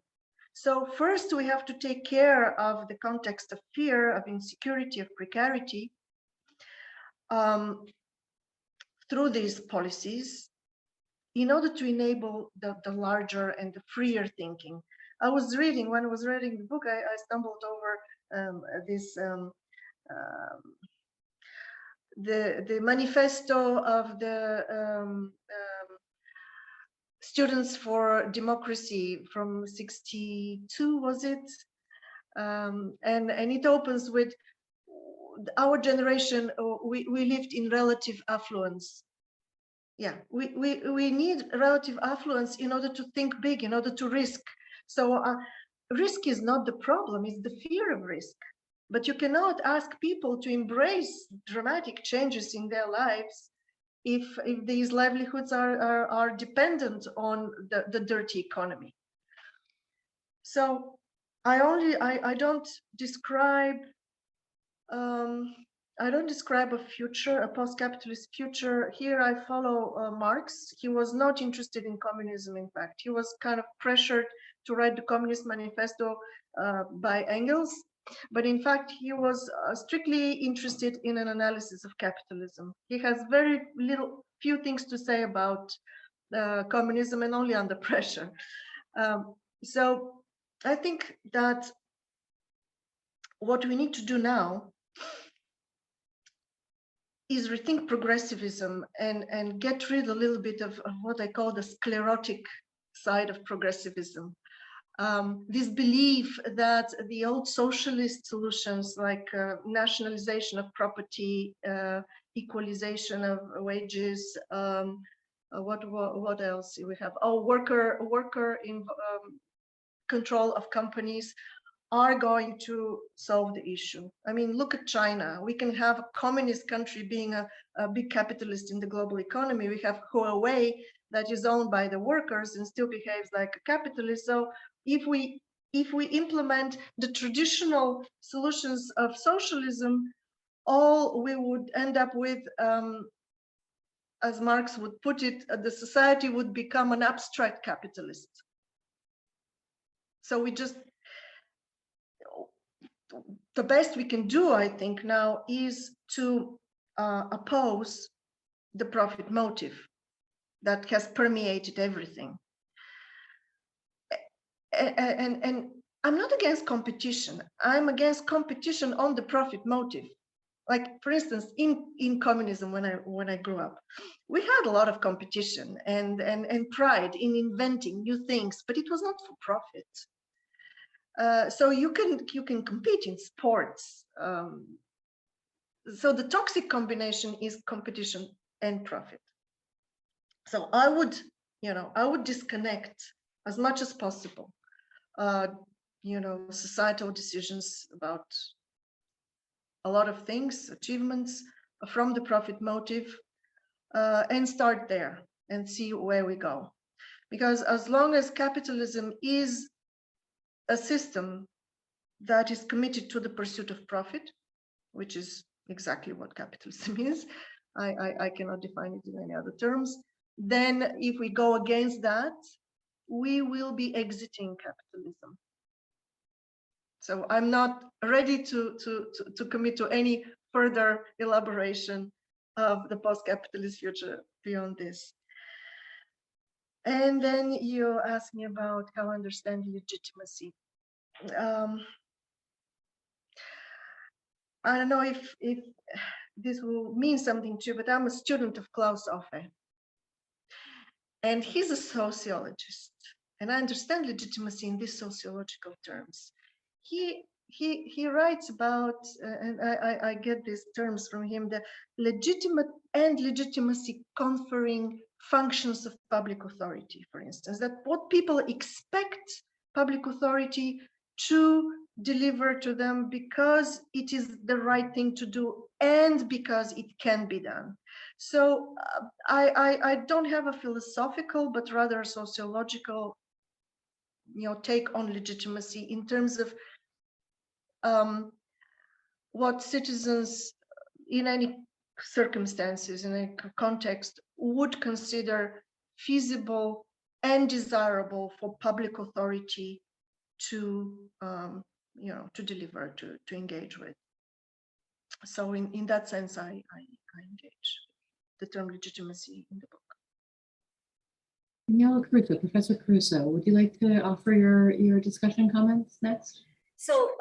So first we have to take care of the context of fear, of insecurity, of precarity, through these policies in order to enable the larger and the freer thinking. When I was reading the book, I stumbled over the manifesto of the Students for Democracy from '62, was it? And it opens with, our generation, we lived in relative affluence. Yeah, we need relative affluence in order to think big, in order to risk. So risk is not the problem, it's the fear of risk. But you cannot ask people to embrace dramatic changes in their lives if these livelihoods are dependent on the dirty economy. So I don't describe a future, a post-capitalist future. Here I follow Marx. He was not interested in communism, in fact. He was kind of pressured to write the Communist Manifesto by Engels. But in fact, he was strictly interested in an analysis of capitalism. He has very few things to say about communism and only under pressure. So I think that what we need to do now is rethink progressivism and get rid a little bit of what I call the sclerotic side of progressivism. This belief that the old socialist solutions like nationalization of property, equalization of wages, what else do we have? Oh, worker in control of companies are going to solve the issue. I mean, look at China. We can have a communist country being a big capitalist in the global economy. We have Huawei that is owned by the workers and still behaves like a capitalist. So if we implement the traditional solutions of socialism, all we would end up with, as Marx would put it, the society would become an abstract capitalist. So the best we can do, I think, now is to oppose the profit motive that has permeated everything. And I'm not against competition. I'm against competition on the profit motive. Like, for instance, in communism, when I grew up, we had a lot of competition and pride in inventing new things, but it was not for profit. So you can compete in sports. So the toxic combination is competition and profit. So I would disconnect as much as possible, societal decisions about a lot of things, achievements, from the profit motive, and start there and see where we go. Because as long as capitalism is a system that is committed to the pursuit of profit, which is exactly what capitalism is, I cannot define it in any other terms, then if we go against that, we will be exiting capitalism. So I'm not ready to commit to any further elaboration of the post-capitalist future beyond this. And then you asked me about how I understand legitimacy. I don't know if this will mean something to you, but I'm a student of Klaus Offe. And he's a sociologist. And I understand legitimacy in these sociological terms. He writes about, and I get these terms from him, the legitimate and legitimacy conferring functions of public authority, for instance, that what people expect public authority to deliver to them because it is the right thing to do and because it can be done. So I don't have a philosophical, but rather a sociological, take on legitimacy in terms of what citizens in any circumstances, in a context, would consider feasible and desirable for public authority to deliver, to engage with. So in that sense, I engage the term legitimacy in the book. Daniela Caruso, Professor Caruso, would you like to offer your discussion comments next? So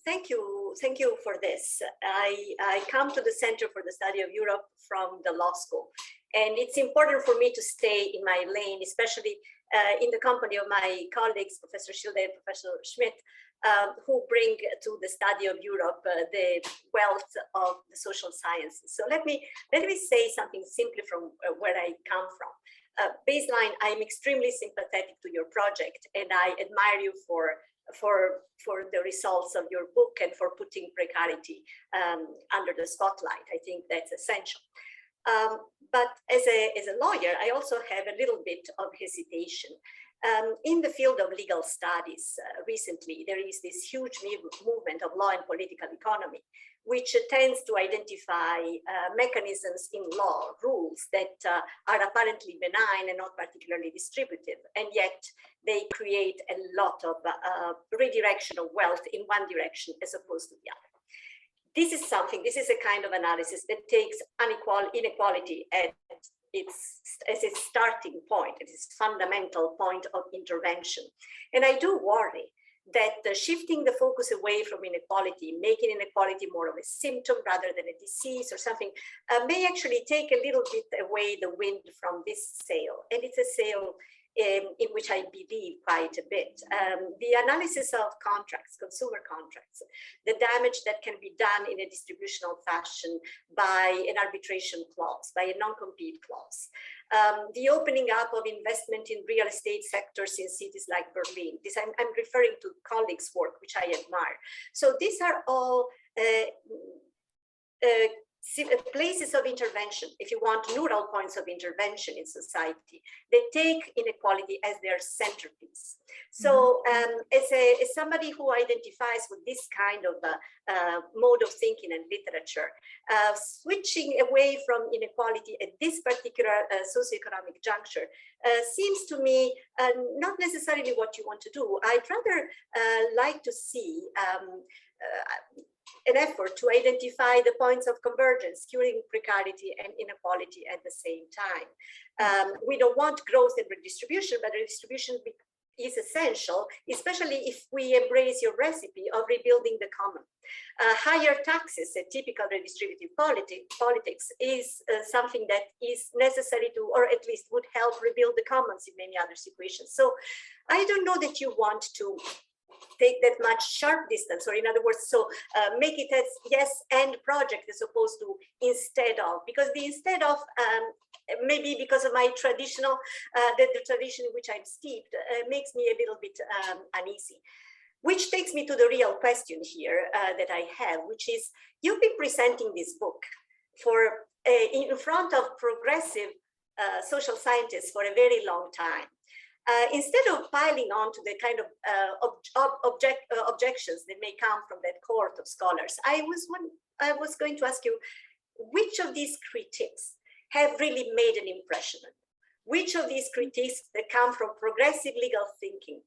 thank you for this. I come to the Center for the Study of Europe from the law school, and it's important for me to stay in my lane, especially in the company of my colleagues, Professor Schilde and Professor Schmidt, who bring to the study of Europe the wealth of the social sciences. So let me say something simply from where I come from. Baseline, I'm extremely sympathetic to your project, and I admire you for the results of your book and for putting precarity under the spotlight. I think that's essential. But as a lawyer, I also have a little bit of hesitation. In the field of legal studies, recently, there is this huge movement of law and political economy, which tends to identify mechanisms in law, rules that are apparently benign and not particularly distributive, and yet they create a lot of redirection of wealth in one direction as opposed to the other. This is a kind of analysis that takes inequality at as its starting point, its fundamental point of intervention. And I do worry that shifting the focus away from inequality, making inequality more of a symptom rather than a disease or something, may actually take a little bit away the wind from this sail. And it's a sail in which I believe quite a bit. The analysis of contracts, consumer contracts, the damage that can be done in a distributional fashion by an arbitration clause, by a non-compete clause, the opening up of investment in real estate sectors in cities like Berlin. This I'm referring to colleagues' work, which I admire. So these are all places of intervention, if you want, neural points of intervention in society. They take inequality as their centerpiece. So as somebody who identifies with this kind of mode of thinking and literature, switching away from inequality at this particular socioeconomic juncture seems to me not necessarily what you want to do. I'd rather like to see an effort to identify the points of convergence, curing precarity and inequality at the same time. We don't want growth and redistribution, but redistribution is essential, especially if we embrace your recipe of rebuilding the common. Higher taxes, a typical redistributive politics, is something that is necessary to, or at least would help rebuild the commons in many other situations. So I don't know that you want to take that much sharp distance, or in other words, so make it as yes and project as opposed to instead of, because the instead of, maybe because of my traditional, the tradition in which I'm steeped, makes me a little bit uneasy. Which takes me to the real question here that I have, which is, you've been presenting this book for in front of progressive social scientists for a very long time. Instead of piling on to the kind of objections that may come from that cohort of scholars, I was going to ask you, which of these critiques have really made an impression on you? Which of these critiques that come from progressive legal thinking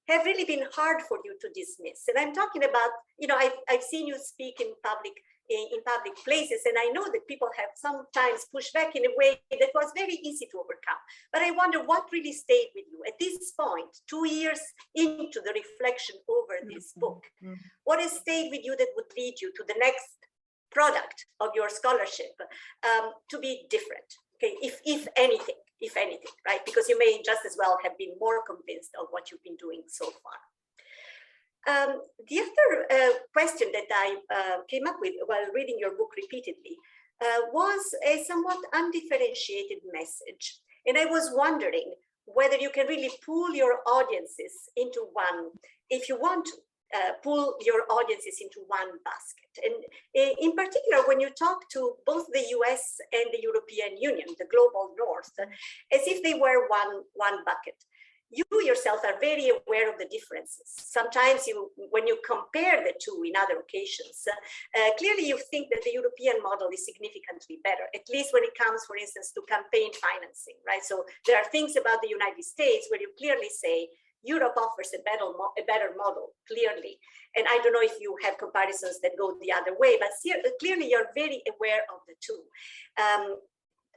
have really been hard for you to dismiss? And I'm talking about, you know, I've seen you speak in public places, and I know that people have sometimes pushed back in a way that was very easy to overcome. But I wonder what really stayed with you at this point, 2 years into the reflection over this book. What has stayed with you that would lead you to the next product of your scholarship to be different? Okay, if anything, right? Because you may just as well have been more convinced of what you've been doing so far. The other question that I came up with while reading your book repeatedly was a somewhat undifferentiated message. And I was wondering whether you can really pool your audiences into one, if you want to pool your audiences into one basket. And in particular, when you talk to both the US and the European Union, the global North, as if they were one bucket. You yourself are very aware of the differences. Sometimes when you compare the two in other occasions, clearly you think that the European model is significantly better, at least when it comes, for instance, to campaign financing, right? So there are things about the United States where you clearly say, Europe offers a better model, clearly. And I don't know if you have comparisons that go the other way, but clearly you're very aware of the two,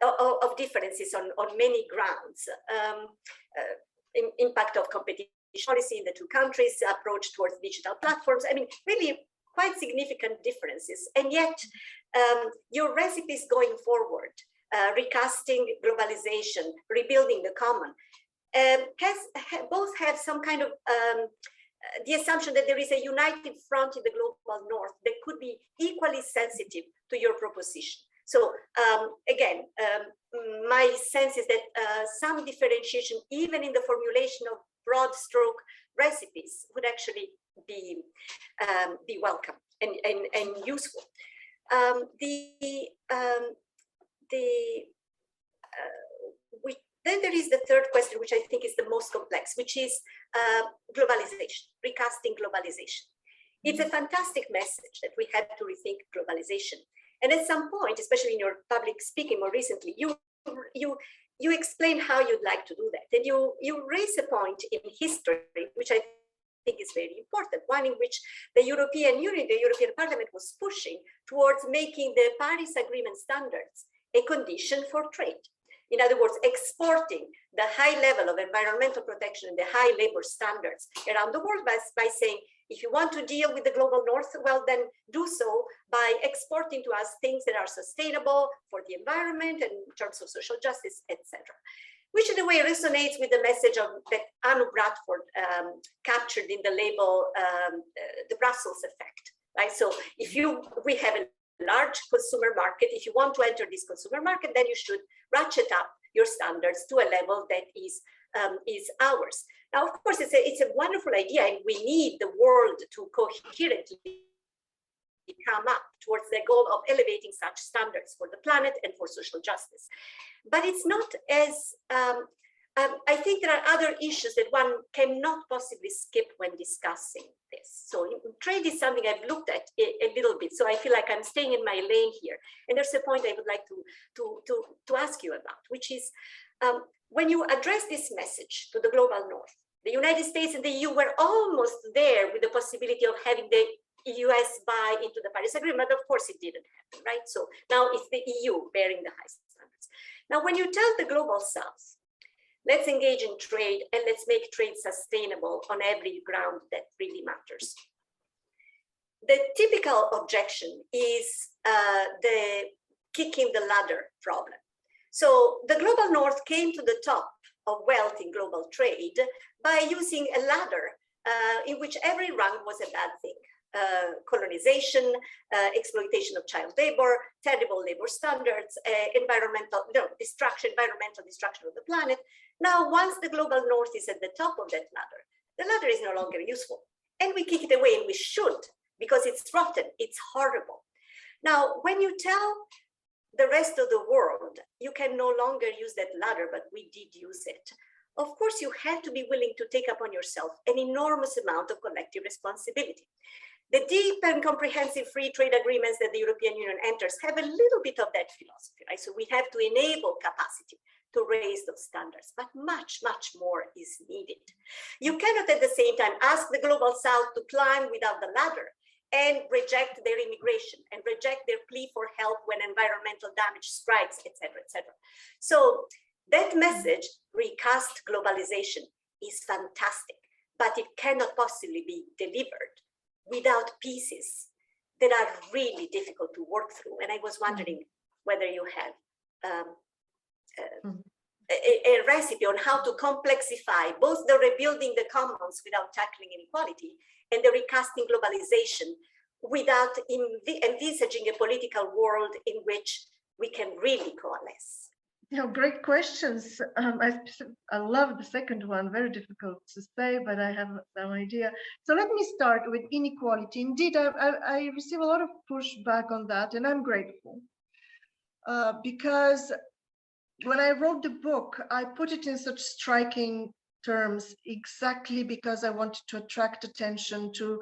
of differences on many grounds. Impact of competition policy in the two countries, approach towards digital platforms. I mean, really quite significant differences. And yet, your recipes going forward, recasting globalization, rebuilding the common, both have some kind of the assumption that there is a united front in the global North that could be equally sensitive to your proposition. So again, my sense is that some differentiation, even in the formulation of broad stroke recipes, would actually be welcome and useful. Then there is the third question, which I think is the most complex, which is globalization, recasting globalization. It's a fantastic message that we have to rethink globalization. And at some point, especially in your public speaking more recently, you explain how you'd like to do that. And you raise a point in history, which I think is very important, one in which the European Union, the European Parliament was pushing towards making the Paris Agreement standards a condition for trade. In other words, exporting the high level of environmental protection and the high labor standards around the world by saying, if you want to deal with the global north, well, then do so by exporting to us things that are sustainable for the environment and in terms of social justice, etc. Which in a way resonates with the message of that Anu Bradford captured in the label, the Brussels effect, right? So if we have a large consumer market, if you want to enter this consumer market, then you should ratchet up your standards to a level that is ours. Now, of course, it's a wonderful idea, and we need the world to coherently come up towards the goal of elevating such standards for the planet and for social justice. But it's not as, I think there are other issues that one cannot possibly skip when discussing this. So trade is something I've looked at a little bit, so I feel like I'm staying in my lane here. And there's a point I would like to ask you about, which is when you address this message to the global north, the United States and the EU were almost there with the possibility of having the US buy into the Paris Agreement. Of course, it didn't happen, right? So now it's the EU bearing the high standards. Now, when you tell the global south, let's engage in trade and let's make trade sustainable on every ground that really matters, the typical objection is the kicking the ladder problem. So the global north came to the top of wealth in global trade by using a ladder in which every rung was a bad thing. Colonization, exploitation of child labor, terrible labor standards, environmental destruction of the planet. Now, once the global north is at the top of that ladder, the ladder is no longer useful. And we kick it away, and we should, because it's rotten, it's horrible. Now, when you tell the rest of the world, you can no longer use that ladder, but we did use it. Of course, you have to be willing to take upon yourself an enormous amount of collective responsibility. The deep and comprehensive free trade agreements that the European Union enters have a little bit of that philosophy, right? So we have to enable capacity to raise those standards, but much, much more is needed. You cannot at the same time ask the global south to climb without the ladder and reject their immigration and reject their plea for help when environmental damage strikes, et cetera, et cetera. So that message, recast globalization, is fantastic, but it cannot possibly be delivered without pieces that are really difficult to work through. And I was wondering whether you have a recipe on how to complexify both the rebuilding the commons without tackling inequality and the recasting globalization without envisaging a political world in which we can really coalesce. Great questions. I love the second one, very difficult to say, but I have some idea. So let me start with inequality. Indeed, I receive a lot of pushback on that, and I'm grateful. Because when I wrote the book, I put it in such striking terms exactly because I wanted to attract attention to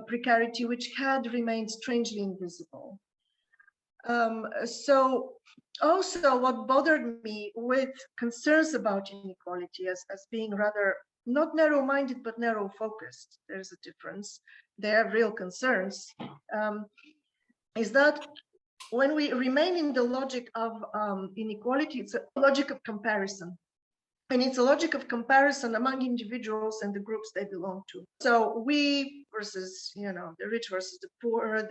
precarity, which had remained strangely invisible. So also what bothered me with concerns about inequality as being rather not narrow-minded, but narrow-focused, there's a difference, they have real concerns, is that when we remain in the logic of inequality, it's a logic of comparison. And it's a logic of comparison among individuals and the groups they belong to. So we versus, the rich versus the poor,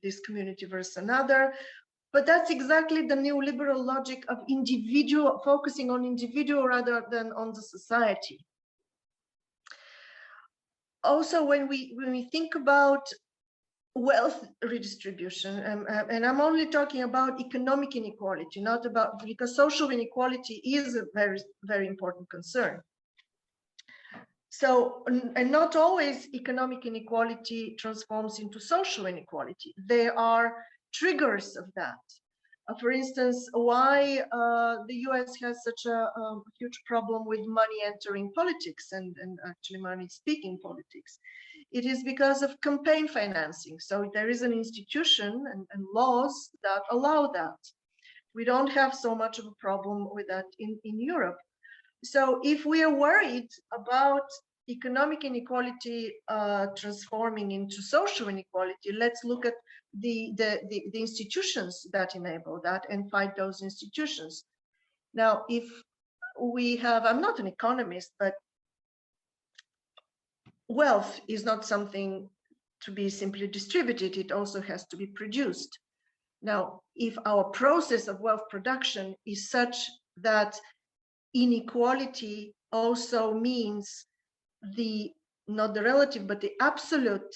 this community versus another. But that's exactly the neoliberal logic of individual, focusing on individual rather than on the society. Also, when we think about wealth redistribution, and I'm only talking about economic inequality, not about, because social inequality is a very, very important concern. So, and not always economic inequality transforms into social inequality. There are triggers of that. For instance, why the US has such a huge problem with money entering politics and actually money speaking politics. It is because of campaign financing. So there is an institution and laws that allow that. We don't have so much of a problem with that in Europe. So if we are worried about economic inequality transforming into social inequality, let's look at the institutions that enable that and fight those institutions. Now, if we have, I'm not an economist, but wealth is not something to be simply distributed, it also has to be produced. Now, if our process of wealth production is such that inequality also means not the relative, but the absolute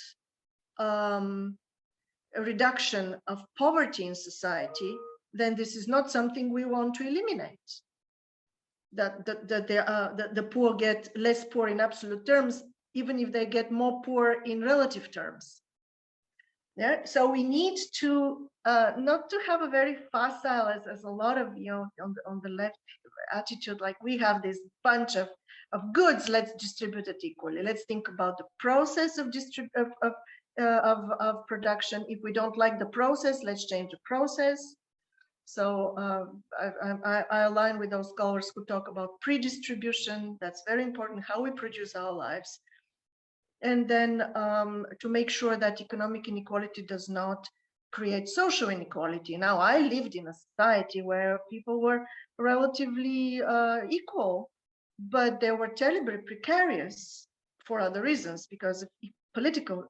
reduction of poverty in society, then this is not something we want to eliminate. That the poor get less poor in absolute terms, even if they get more poor in relative terms. Yeah, so we need to not to have a very facile, as a lot of on the left attitude, like we have this bunch of goods, let's distribute it equally. Let's think about the process of production. If we don't like the process, let's change the process. So I align with those scholars who talk about pre-distribution. That's very important, how we produce our lives. And then to make sure that economic inequality does not create social inequality. Now, I lived in a society where people were relatively equal, but they were terribly precarious for other reasons, because of political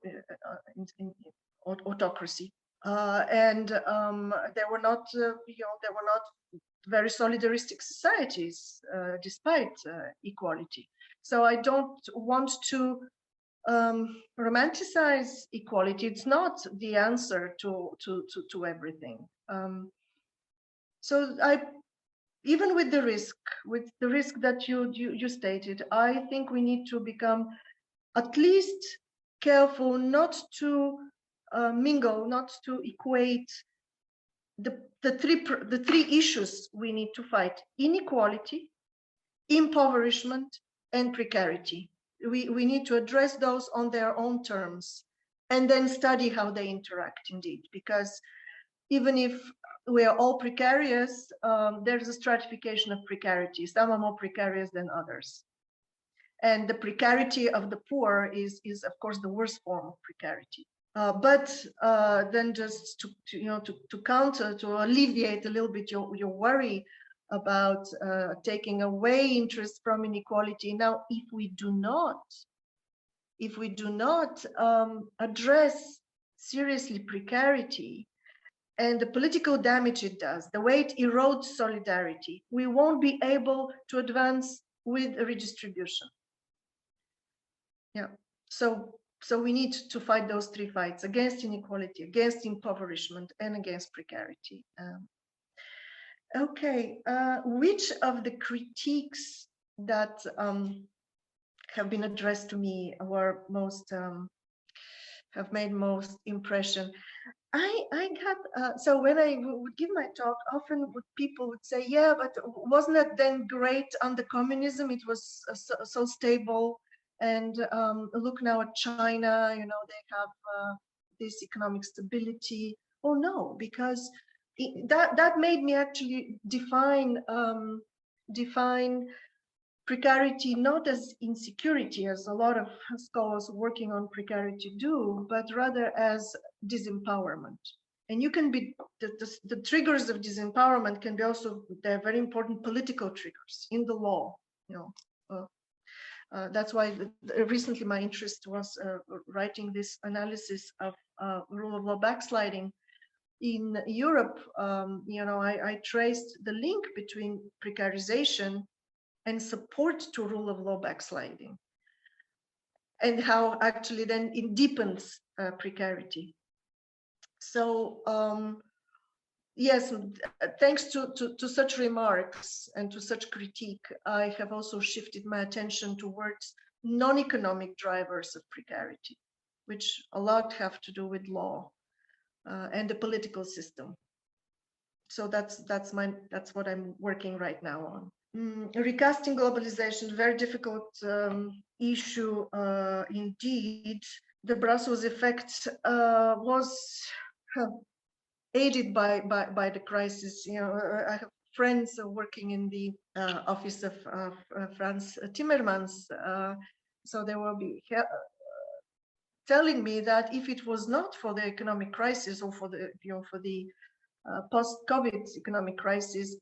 autocracy. And they were not, they were not very solidaristic societies, despite equality. So I don't want to romanticize equality. It's not the answer to everything. So even with the risk that you stated, I think we need to become at least careful not to mingle, not to equate the three issues we need to fight: inequality, impoverishment, and precarity. We need to address those on their own terms and then study how they interact indeed, because even if we are all precarious, there's a stratification of precarity. Some are more precarious than others. And the precarity of the poor is of course the worst form of precarity. But then just to counter, to alleviate a little bit your worry about taking away interest from inequality. Now, if we do not address seriously precarity and the political damage it does, the way it erodes solidarity, we won't be able to advance with redistribution. Yeah, so we need to fight those three fights: against inequality, against impoverishment, and against precarity. Okay, which of the critiques that have been addressed to me were most have made most impression? I got so when I would give my talk, often people would say, "Yeah, but wasn't it then great under communism? It was so stable, and look now at China. They have this economic stability." Oh no, because that made me actually define precarity not as insecurity, as a lot of scholars working on precarity do, but rather as disempowerment. And you can be the triggers of disempowerment can be also, they're very important political triggers in the law. That's why recently my interest was writing this analysis of rule of law backsliding. In Europe, I traced the link between precarization and support to rule of law backsliding, and how actually then it deepens precarity. So yes, thanks to such remarks and to such critique, I have also shifted my attention towards non-economic drivers of precarity, which a lot have to do with law and the political system. So that's what I'm working right now on. Recasting globalization, very difficult issue indeed. The Brussels effect was aided by the crisis. I have friends working in the office of Franz Timmermans, so they will be telling me that if it was not for the economic crisis, or for the post-COVID economic crisis,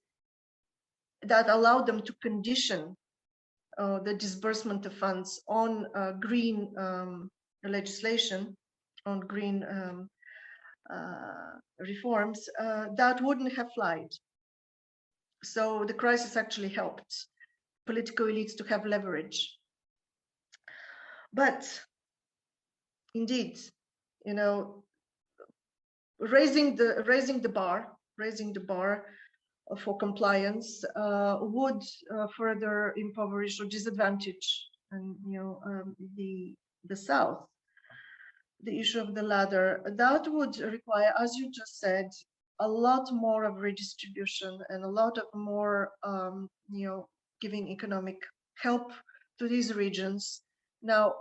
that allowed them to condition the disbursement of funds on green legislation, on green reforms, that wouldn't have flied. So the crisis actually helped political elites to have leverage. But indeed, you know, raising the bar for compliance would further impoverish or disadvantage, and the South. The issue of the ladder, that would require, as you just said, a lot more of redistribution and a lot of more, giving economic help to these regions. Now,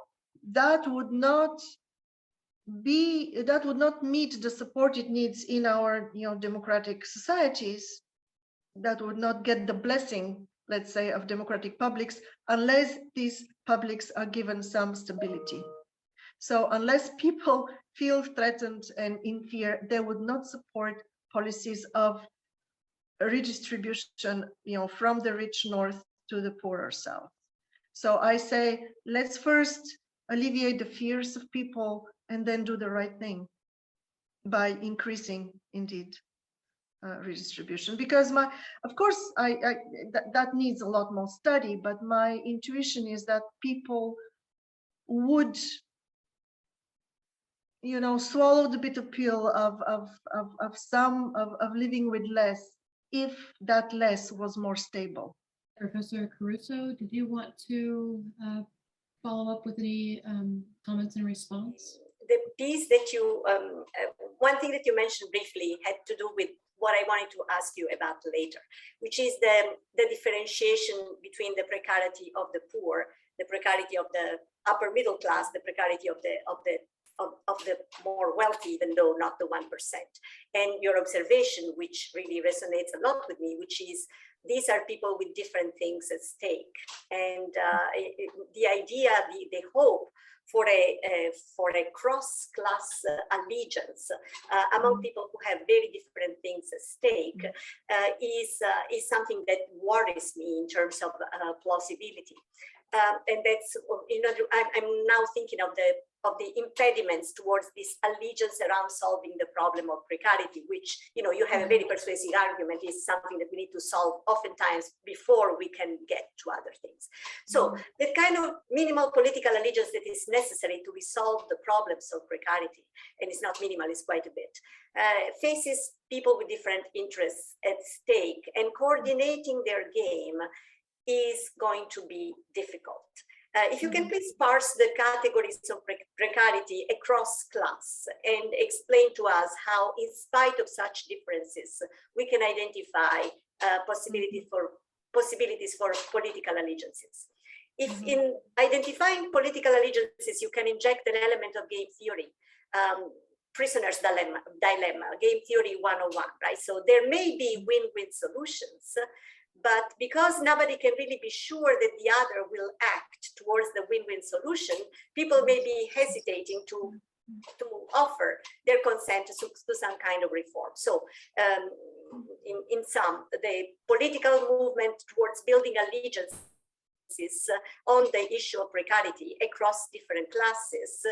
that would not meet the support it needs in our, democratic societies. That would not get the blessing, let's say, of democratic publics unless these publics are given some stability. So unless people feel threatened and in fear, they would not support policies of redistribution, from the rich north to the poorer south. So I say, let's first alleviate the fears of people and then do the right thing by increasing, indeed, redistribution. Because of course, that needs a lot more study, but my intuition is that people would, swallow the bitter pill of living with less, if that less was more stable. Professor Caruso, did you want to follow up with any comments in response? The piece that you, one thing that you mentioned briefly had to do with what I wanted to ask you about later, which is the differentiation between the precarity of the poor, the precarity of the upper middle class, the precarity of the more wealthy, even though not the 1%. And your observation, which really resonates a lot with me, which is these are people with different things at stake. And the idea, the hope for a cross-class allegiance among people who have very different things at stake is something that worries me in terms of plausibility. And that's, I'm now thinking of the impediments towards this allegiance around solving the problem of precarity, which, you have a very persuasive argument, is something that we need to solve oftentimes before we can get to other things. So the kind of minimal political allegiance that is necessary to resolve the problems of precarity, and it's not minimal, it's quite a bit, faces people with different interests at stake, and coordinating their game is going to be difficult. If you can please parse the categories of precarity across class and explain to us how, in spite of such differences, we can identify possibilities for political allegiances. If in identifying political allegiances, you can inject an element of game theory, prisoner's dilemma, game theory 101, right? So there may be win-win solutions, but because nobody can really be sure that the other will act towards the win-win solution, people may be hesitating to offer their consent to some kind of reform. So in sum, the political movement towards building allegiances on the issue of precarity across different classes,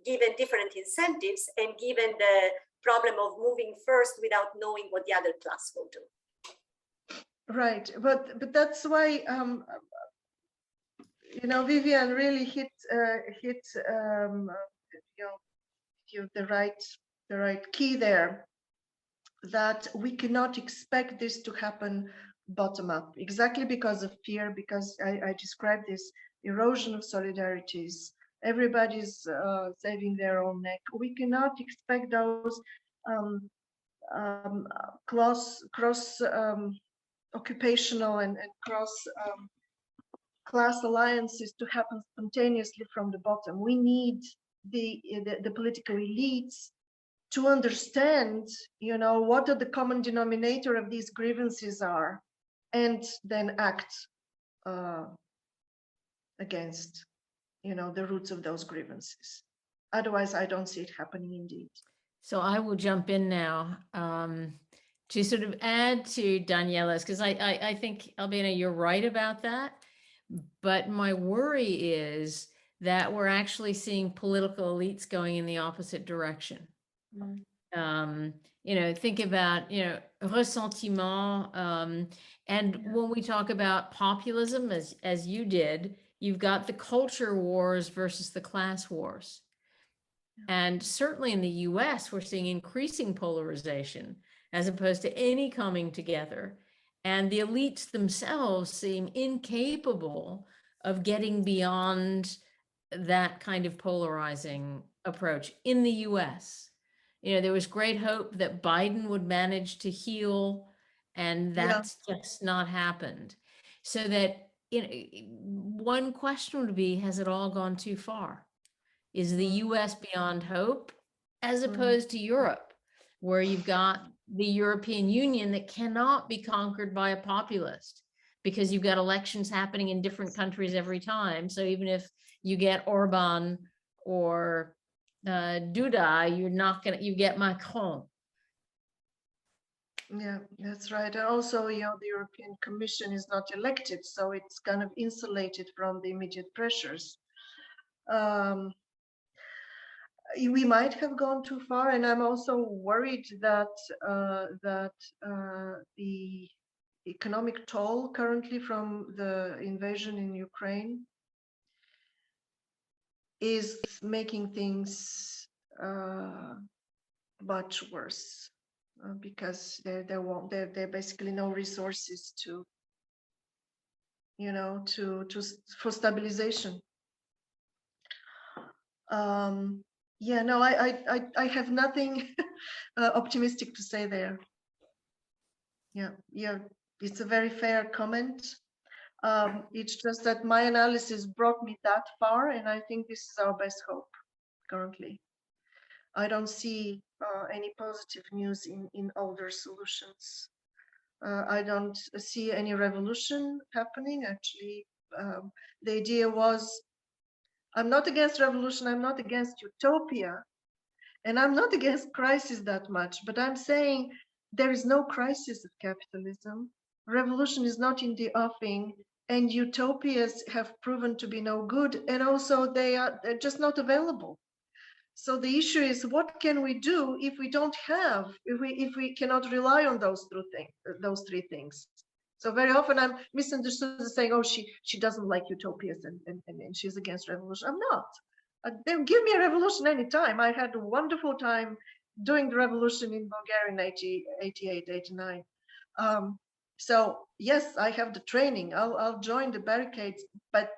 given different incentives and given the problem of moving first without knowing what the other class will do. Right, but that's why Vivien really hit the right key there, that we cannot expect this to happen bottom up, exactly because of fear, because I described this erosion of solidarities. Everybody's saving their own neck. We cannot expect those cross occupational and cross class alliances to happen spontaneously from the bottom. We need the political elites to understand, what are the common denominator of these grievances are, and then act against, the roots of those grievances. Otherwise, I don't see it happening indeed. So I will jump in now. to sort of add to Daniela's, because I think, Albena, you're right about that. But my worry is that we're actually seeing political elites going in the opposite direction. Think about, ressentiment. And when we talk about populism, as you did, you've got the culture wars versus the class wars. And certainly in the US, we're seeing increasing polarization as opposed to any coming together. And the elites themselves seem incapable of getting beyond that kind of polarizing approach in the US. There was great hope that Biden would manage to heal, and that's just not happened. So that one question would be, has it all gone too far? Is the US beyond hope, as opposed to Europe, where you've got the European Union that cannot be conquered by a populist, because you've got elections happening in different countries every time. So even if you get Orban or Duda, you're not going to, you get Macron. Yeah, that's right. And also, the European Commission is not elected, so it's kind of insulated from the immediate pressures. We might have gone too far, and I'm also worried that the economic toll currently from the invasion in Ukraine is making things much worse, because there basically no resources for stabilization. I have nothing optimistic to say there. Yeah, it's a very fair comment. It's just that my analysis brought me that far, and I think this is our best hope currently. I don't see any positive news in older solutions. I don't see any revolution happening. Actually, the idea was, I'm not against revolution, I'm not against utopia, and I'm not against crisis that much, but I'm saying there is no crisis of capitalism. Revolution is not in the offing, and utopias have proven to be no good, and also they're just not available. So the issue is, what can we do if we if we cannot rely on those three things? So very often I'm misunderstood as saying, oh, she doesn't like utopias and she's against revolution. I'm not. Then give me a revolution anytime. I had a wonderful time doing the revolution in Bulgaria in 88, 89. So yes, I have the training. I'll join the barricades, but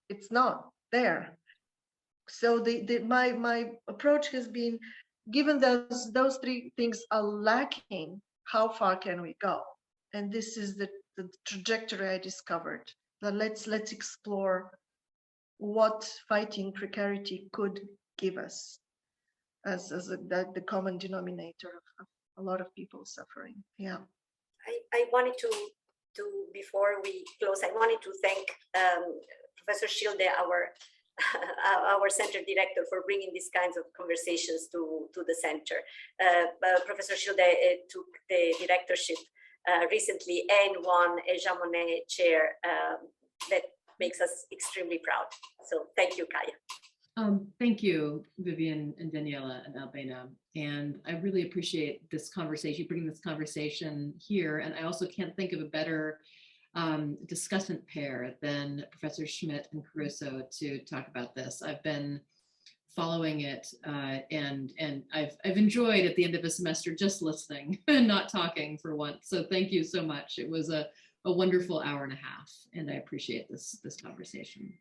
it's not there. So my approach has been, given those three things are lacking, how far can we go? And this is the trajectory I discovered. That let's explore what fighting precarity could give us as the common denominator of a lot of people suffering. Yeah. I wanted to before we close, I wanted to thank Professor Schilde, our center director, for bringing these kinds of conversations to the center. Professor Schilde took the directorship recently and won a Jean Monnet chair that makes us extremely proud. So thank you, Kaya. Thank you, Vivien and Daniela and Albena. And I really appreciate this conversation, bringing this conversation here. And I also can't think of a better discussant pair than Professor Schmidt and Caruso to talk about this. I've been following it and I've enjoyed at the end of a semester just listening and not talking for once. So thank you so much. It was a wonderful hour and a half, and I appreciate this conversation.